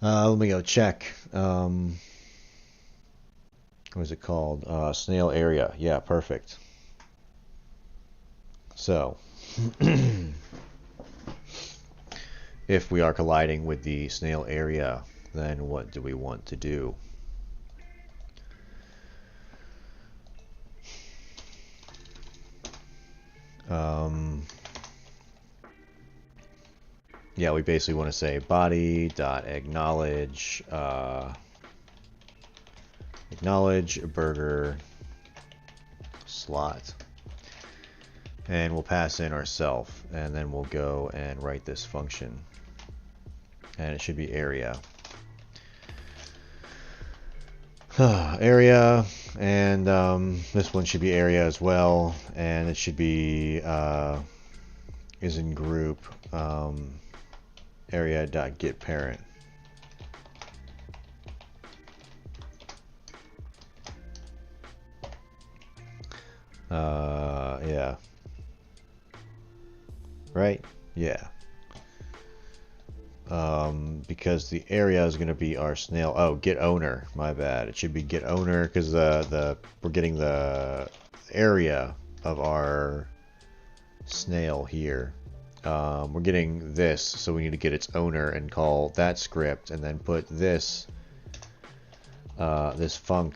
Let me go check. What is it called? Snail area. Yeah, perfect. So, if we are colliding with the snail area, then what do we want to do? Yeah, we basically want to say body.acknowledge acknowledge burger slot. And we'll pass in ourself, and then we'll go and write this function. And it should be area. Area, and this one should be area as well, and it should be is in group area.getParent. Yeah. Right? Yeah. Because the area is going to be our snail. Oh, get owner. My bad. It should be get owner because we're getting the area of our snail here. We're getting this, so we need to get its owner and call that script, and then put this this func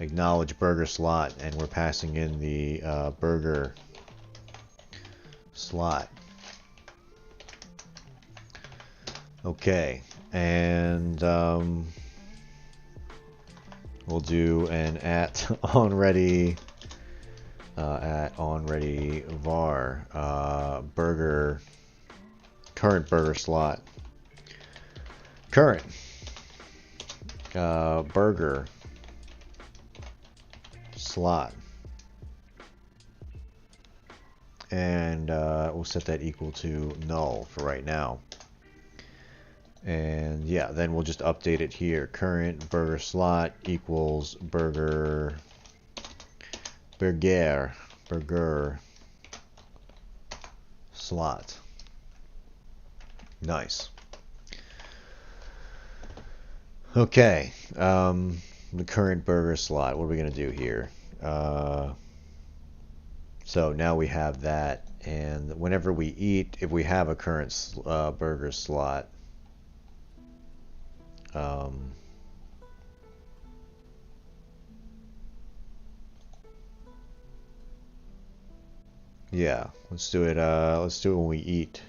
acknowledge burger slot, and we're passing in the burger slot. Okay, and we'll do an at onReady var burger current burger slot current burger slot, and we'll set that equal to null for right now. And yeah, then we'll just update it here. Current burger slot equals burger slot. Nice. Okay, the current burger slot. What are we gonna do here? So now we have that, and whenever we eat, if we have a current burger slot, yeah, let's do it. Let's do it when we eat,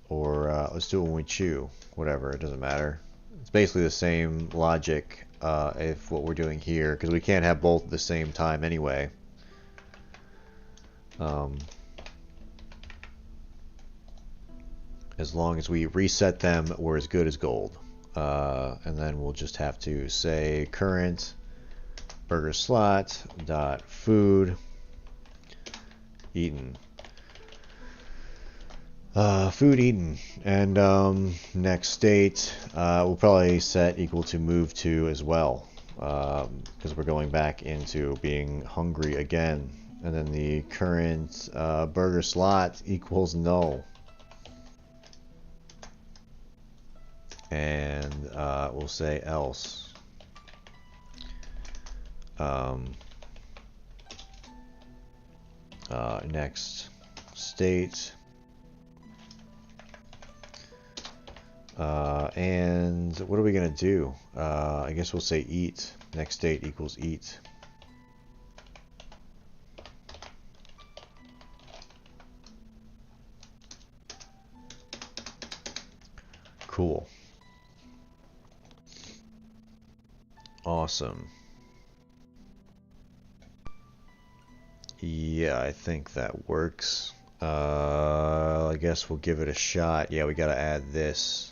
or let's do it when we chew. Whatever, it doesn't matter. It's basically the same logic if what we're doing here, because we can't have both at the same time anyway. As long as we reset them, we're as good as gold. And then we'll just have to say current burger slot dot food eaten. Food eaten, and next state we'll probably set equal to move to as well, because we're going back into being hungry again. And then the current burger slot equals null, and we'll say else. Next state. And what are we gonna do? I guess we'll say eat. Next state equals eat. Cool. Awesome. Yeah, I think that works. I guess we'll give it a shot. Yeah, we gotta add this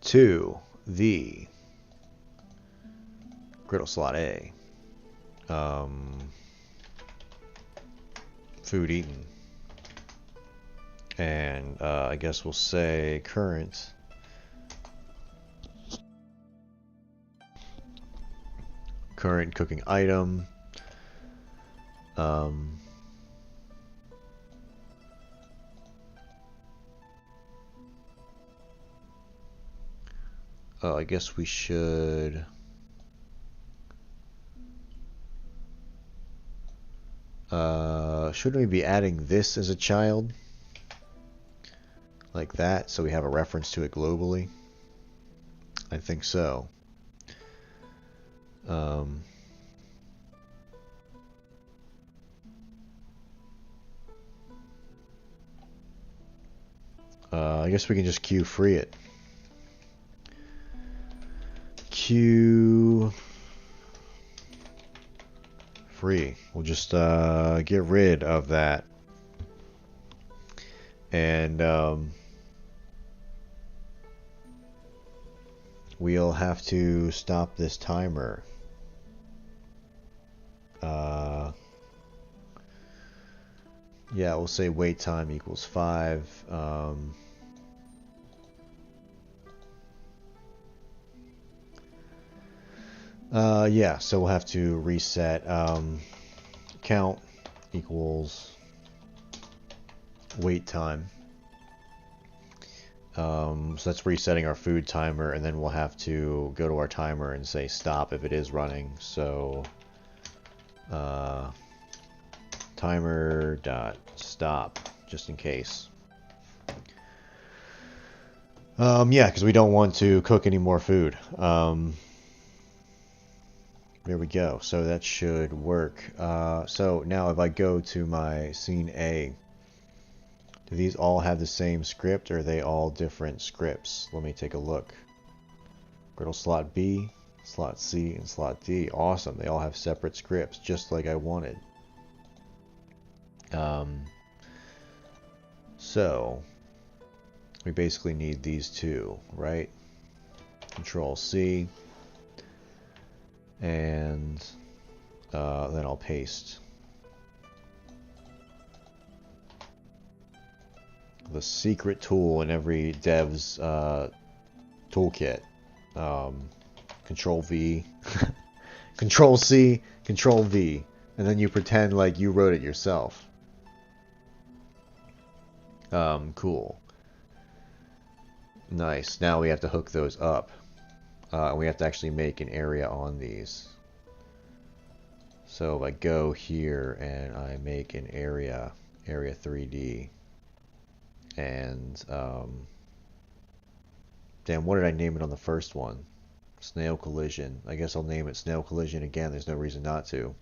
to the griddle slot A. Food eaten. And I guess we'll say current cooking item. I guess we should shouldn't we be adding this as a child? Like that, so we have a reference to it globally? I think so. I guess we can just queue free it. Queue free. We'll just get rid of that. And we'll have to stop this timer. Yeah, we'll say wait time equals 5. Yeah, so we'll have to reset count equals wait time. So that's resetting our food timer, and then we'll have to go to our timer and say stop if it is running. So timer dot stop, just in case. Yeah, because we don't want to cook any more food. There we go. So that should work. So now if I go to my scene A, do these all have the same script, or are they all different scripts? Let me take a look. Griddle slot B, slot C, and slot D. Awesome. They all have separate scripts, just like I wanted. So we basically need these two, right? Control C, and then I'll paste the secret tool in every dev's toolkit. Control V, Control C, Control V, and then you pretend like you wrote it yourself. Cool. Nice. Now we have to hook those up. We have to actually make an area on these. So if I go here and I make an area 3D, and damn, what did I name it on the first one? Snail collision. I guess I'll name it snail collision again. There's no reason not to.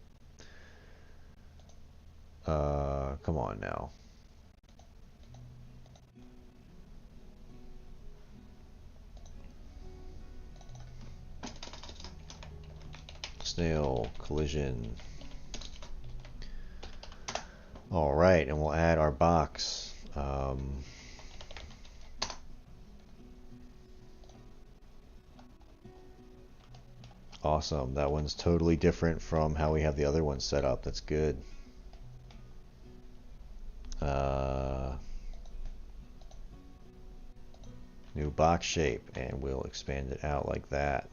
Come on now. Snail collision. All right, and we'll add our box. Awesome. That one's totally different from how we have the other one set up. That's good. New box shape, and we'll expand it out like that.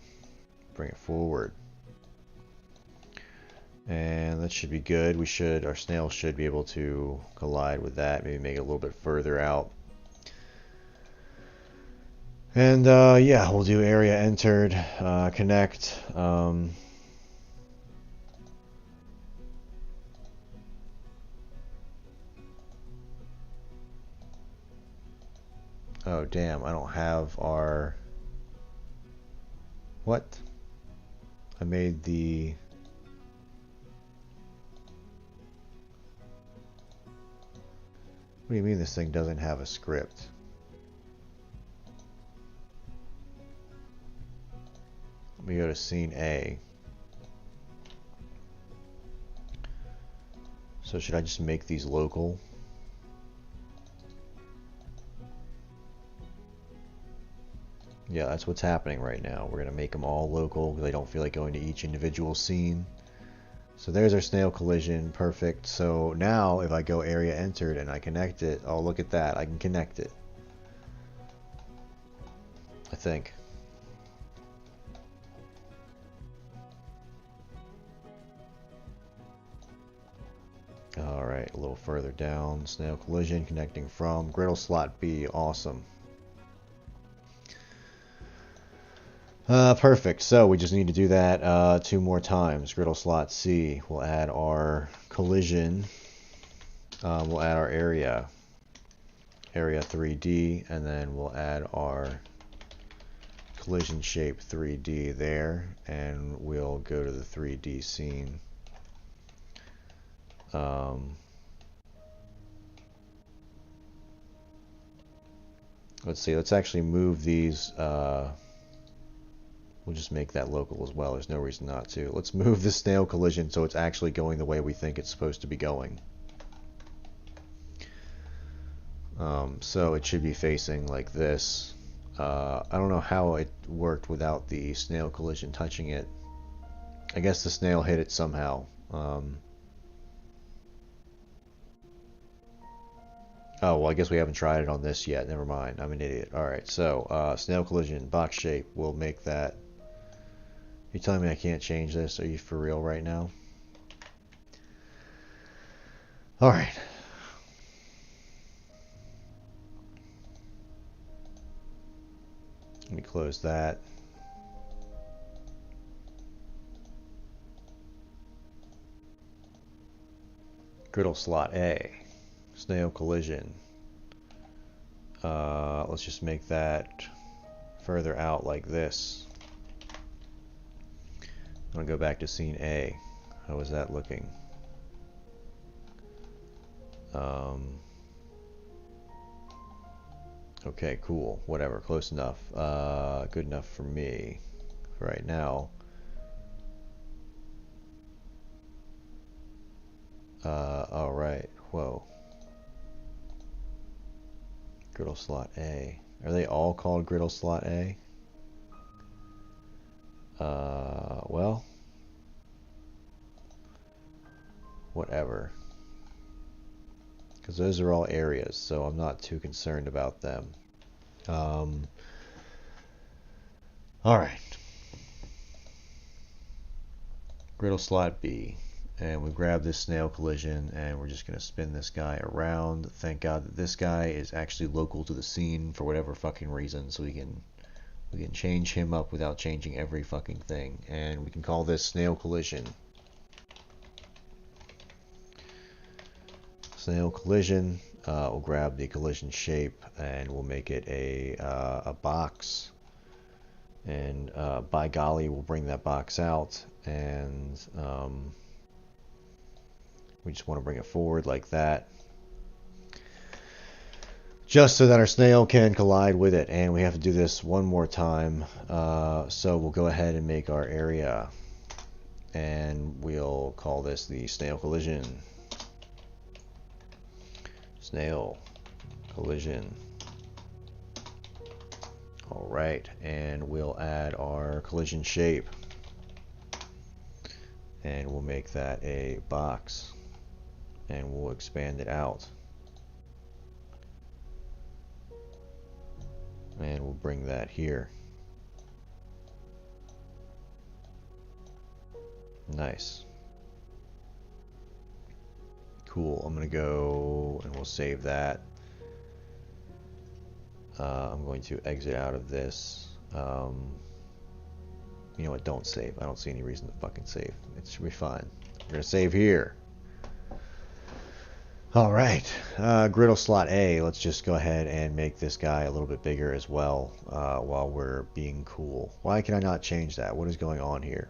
Bring it forward. And that should be good. Our snail should be able to collide with that. Maybe make it a little bit further out. And yeah, we'll do area entered, connect. Oh damn, I don't have our... What? I made the... What do you mean this thing doesn't have a script? Let me go to scene A. So should I just make these local? Yeah, that's what's happening right now. We're going to make them all local because I don't feel like going to each individual scene. So there's our snail collision. Perfect. So now if I go area entered and I connect it, oh look at that, I can connect it. I think. Alright, a little further down. Snail collision connecting from griddle slot B. Awesome. Perfect. So we just need to do that 2 more times. Griddle slot C. We'll add our collision. We'll add our area 3D, and then we'll add our collision shape 3D there, and we'll go to the 3D scene. Let's see. Let's actually move these. We'll just make that local as well. There's no reason not to. Let's move the snail collision so it's actually going the way we think it's supposed to be going. So it should be facing like this. I don't know how it worked without the snail collision touching it. I guess the snail hit it somehow. Oh, well, I guess we haven't tried it on this yet. Never mind. I'm an idiot. Alright, so, snail collision, box shape. We'll make that. You telling me I can't change this? Are you for real right now? Alright. Let me close that. Griddle slot A. Snail collision. Let's just make that further out like this. I'm gonna go back to scene A. How is that looking? Okay, cool. Whatever, close enough. Good enough for me for right now. Alright. Whoa. Griddle slot A. Are they all called griddle slot A? Well. Whatever. Because those are all areas, so I'm not too concerned about them. Alright. Griddle slot B. And we grab this snail collision and we're just going to spin this guy around. Thank God that this guy is actually local to the scene for whatever fucking reason, so we can change him up without changing every fucking thing. And we can call this snail collision. Snail collision. We'll grab the collision shape and we'll make it a box. And by golly, we'll bring that box out, and we just want to bring it forward like that, just so that our snail can collide with it. And we have to do this one more time, so we'll go ahead and make our area, and we'll call this the snail collision. Snail collision. Alright, and we'll add our collision shape, and we'll make that a box, and we'll expand it out, and we'll bring that here. Nice. Cool. I'm gonna go and we'll save that. I'm going to exit out of this. You know what? Don't save. I don't see any reason to fucking save. It should be fine. We're gonna save here. Alright, griddle slot A. Let's just go ahead and make this guy a little bit bigger as well, while we're being cool. Why can I not change that? What is going on here?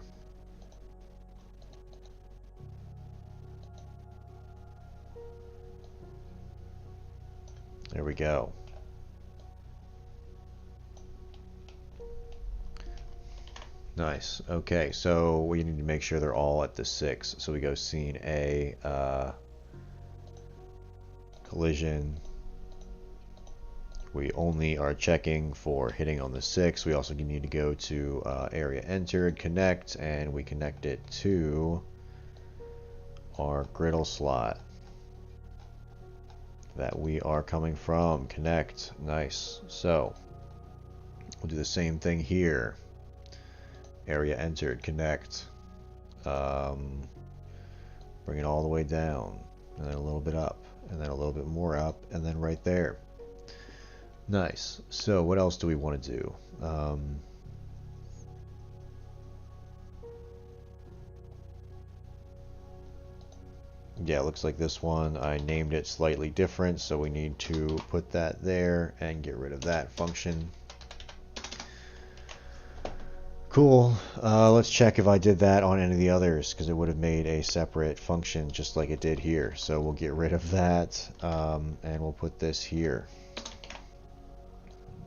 There we go. Nice. Okay, so we need to make sure they're all at the 6. So we go scene A, collision. We only are checking for hitting on the 6. We also need to go to area entered, connect, and we connect it to our griddle slot that we are coming from. Connect. Nice. So we'll do the same thing here. Area entered, connect, bring it all the way down, and then a little bit up, and then a little bit more up, and then right there. Nice. So what else do we want to do? Yeah, it looks like this one, I named it slightly different, so we need to put that there and get rid of that function. Cool. Let's check if I did that on any of the others, because it would have made a separate function just like it did here. So we'll get rid of that, and we'll put this here.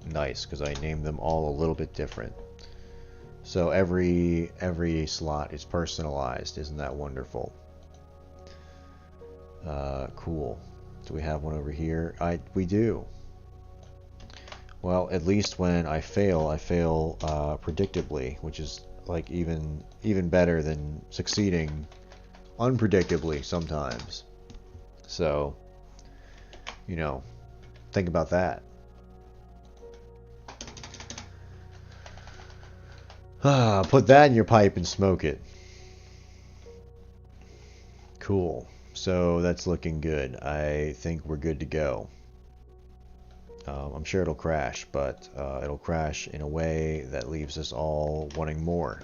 Nice, because I named them all a little bit different. So every slot is personalized. Isn't that wonderful? Cool. Do we have one over here? We do. Well, at least when I fail predictably, which is like even better than succeeding unpredictably sometimes. So, you know, think about that. Put that in your pipe and smoke it. Cool. So that's looking good. I think we're good to go. I'm sure it'll crash, but it'll crash in a way that leaves us all wanting more.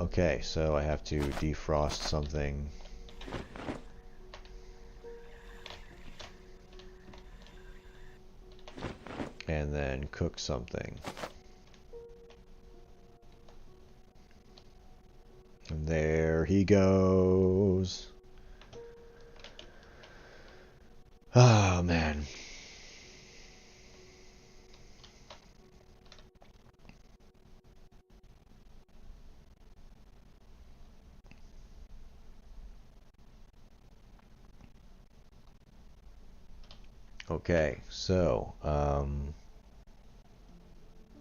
Okay, so I have to defrost something. And then cook something. And there he goes. Oh, man. Okay, so,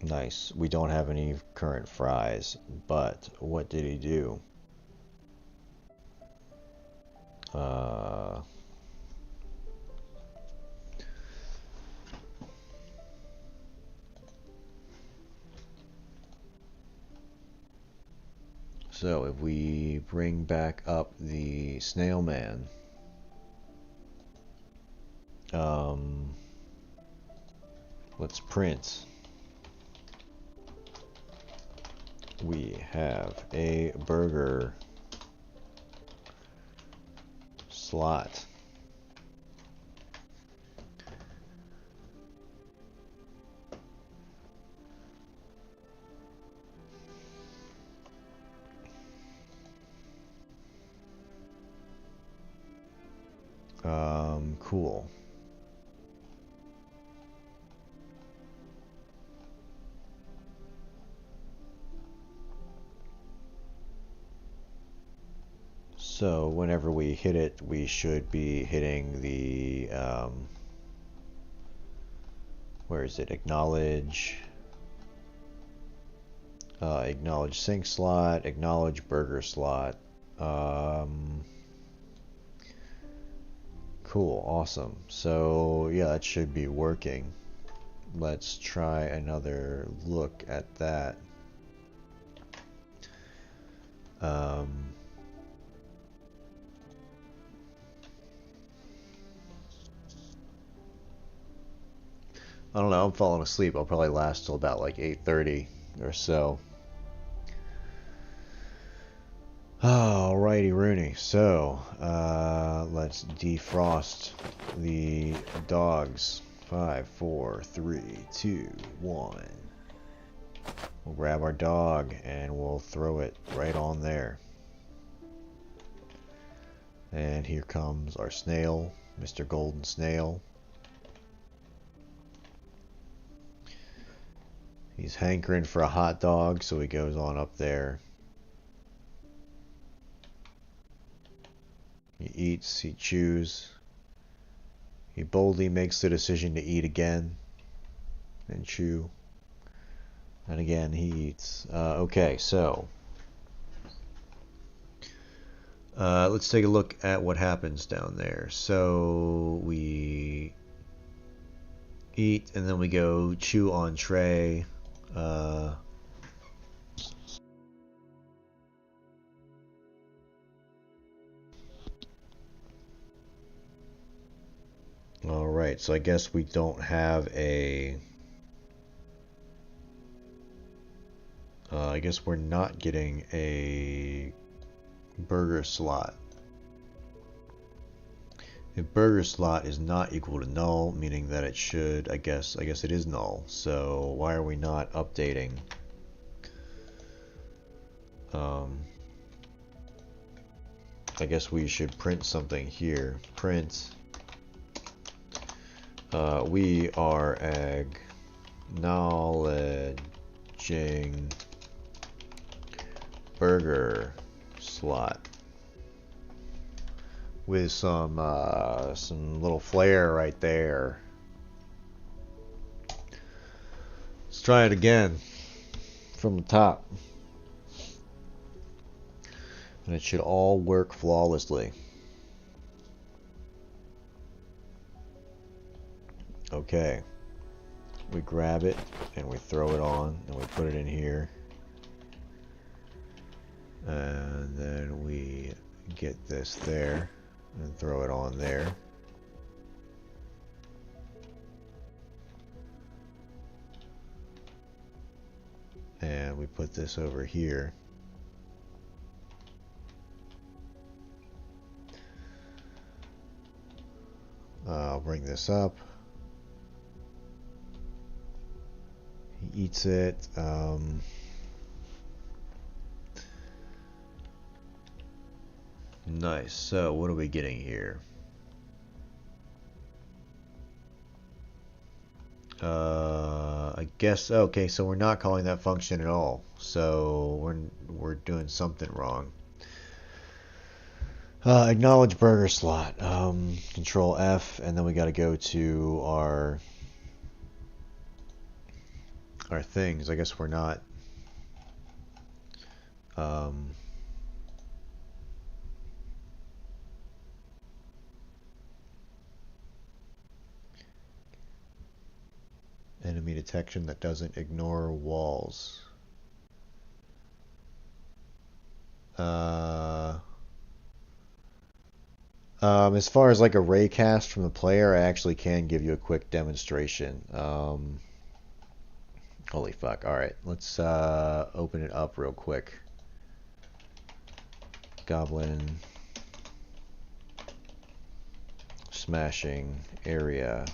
nice. We don't have any current fries, but what did he do? So if we bring back up the snail man, let's print. We have a burger slot. Cool. So whenever we hit it, we should be hitting the, where is it? Acknowledge sink slot, acknowledge burger slot. Cool, awesome. So yeah, that should be working. Let's try another look at that. I don't know, I'm falling asleep. I'll probably last till about like 8:30 or so. Alrighty, Rooney. So, let's defrost the dogs. 5, 4, 3, 2, 1. We'll grab our dog and we'll throw it right on there. And here comes our snail, Mr. Golden Snail. He's hankering for a hot dog, so he goes on up there. He eats, he chews. He boldly makes the decision to eat again and chew. And again, he eats. Okay, so let's take a look at what happens down there. So we eat, and then we go chew on tray. Alright, so I guess we don't have a... I guess we're not getting a burger slot. If burger slot is not equal to null, meaning that it should, I guess it is null. So why are we not updating? I guess we should print something here. Print. We are acknowledging burger slot with some little flair right there. Let's try it again from the top. And it should all work flawlessly. Okay. We grab it and we throw it on and we put it in here. And then we get this there and throw it on there. And we put this over here. I'll bring this up. He eats it. Nice. So what are we getting here? I guess, okay, so we're not calling that function at all. So we're doing something wrong. Acknowledge burger slot. Control F, and then we got to go to our things. I guess we're not. Enemy detection that doesn't ignore walls. As far as like a ray cast from the player, I actually can give you a quick demonstration. Holy fuck. Alright, let's open it up real quick. Goblin smashing area.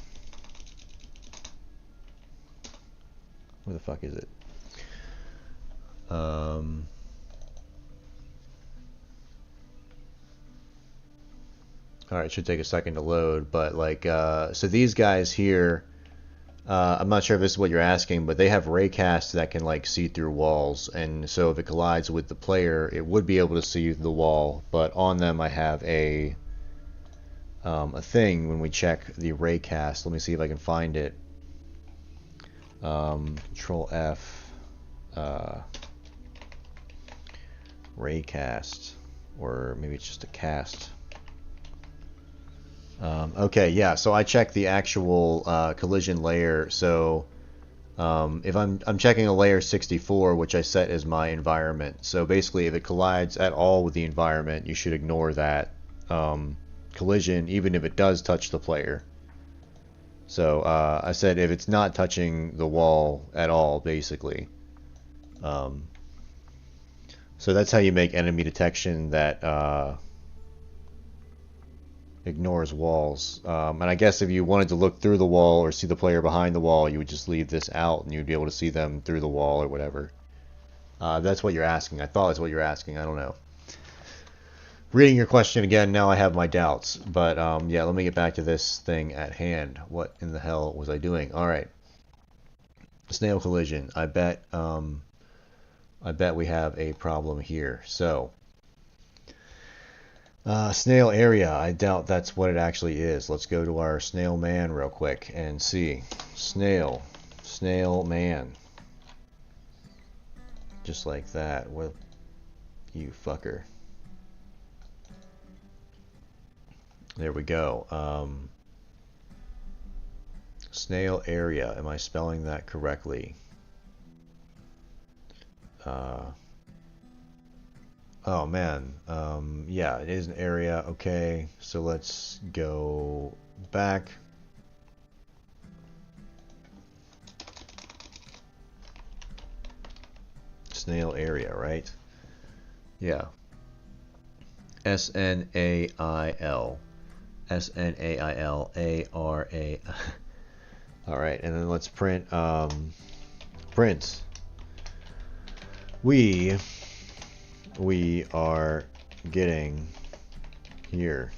Where the fuck is it? Alright, it should take a second to load, but like, so these guys here, I'm not sure if this is what you're asking, but they have raycasts that can like see through walls, and so if it collides with the player, it would be able to see the wall, but on them I have a thing when we check the raycast. Let me see if I can find it. Control F, raycast, or maybe it's just a cast. Okay, yeah, so I check the actual collision layer. So if I'm checking a layer 64, which I set as my environment. So basically, if it collides at all with the environment, you should ignore that collision, even if it does touch the player. So I said if it's not touching the wall at all, basically. So that's how you make enemy detection that ignores walls. And I guess if you wanted to look through the wall or see the player behind the wall, you would just leave this out and you'd be able to see them through the wall or whatever. That's what you're asking. I thought that's what you're asking. I don't know. Reading your question again, now I have my doubts. But yeah, let me get back to this thing at hand. What in the hell was I doing? All right. Snail collision. I bet we have a problem here. So snail area. I doubt that's what it actually is. Let's go to our snail man real quick and see. Snail man. Just like that. What, you fucker. There we go. Snail area. Am I spelling that correctly? Oh man. Yeah, it is an area. Okay, so let's go back. Snail area, right? Yeah. S-N-A-I-L. S-N-A-I-L-A-R-A. Alright, and then let's print, print. We we are getting here.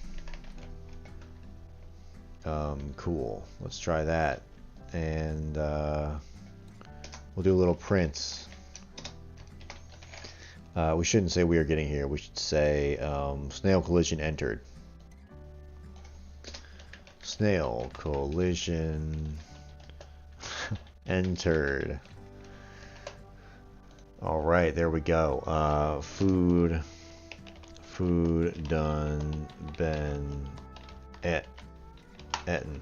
Cool. Let's try that. And we'll do a little print. We shouldn't say we are getting here. We should say snail collision entered. Snail collision entered. Alright, there we go. Food done been eaten.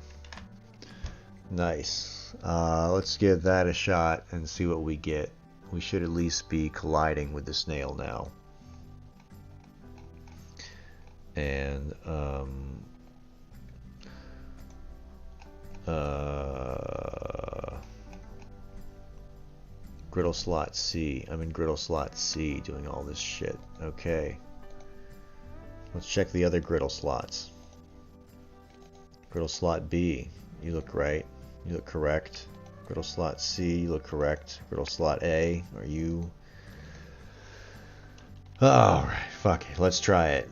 Nice. Let's give that a shot and see what we get. We should at least be colliding with the snail now. And griddle slot C. I'm in griddle slot C doing all this shit. Okay. Let's check the other griddle slots. Griddle slot B. You look right. You look correct. Griddle slot C. You look correct. Griddle slot A. Are you... Alright. Fuck it. Let's try it.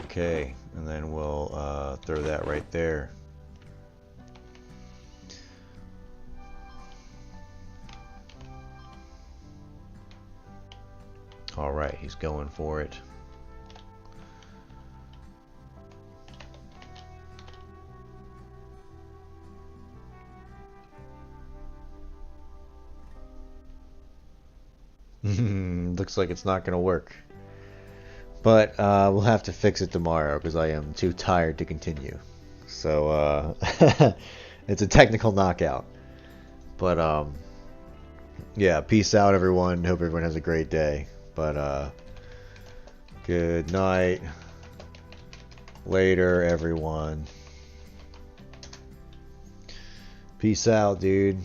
Okay, and then we'll throw that right there. Alright, he's going for it. Looks like it's not going to work. But we'll have to fix it tomorrow because I am too tired to continue. So it's a technical knockout. But yeah, peace out everyone. Hope everyone has a great day. But good night. Later everyone. Peace out, dude.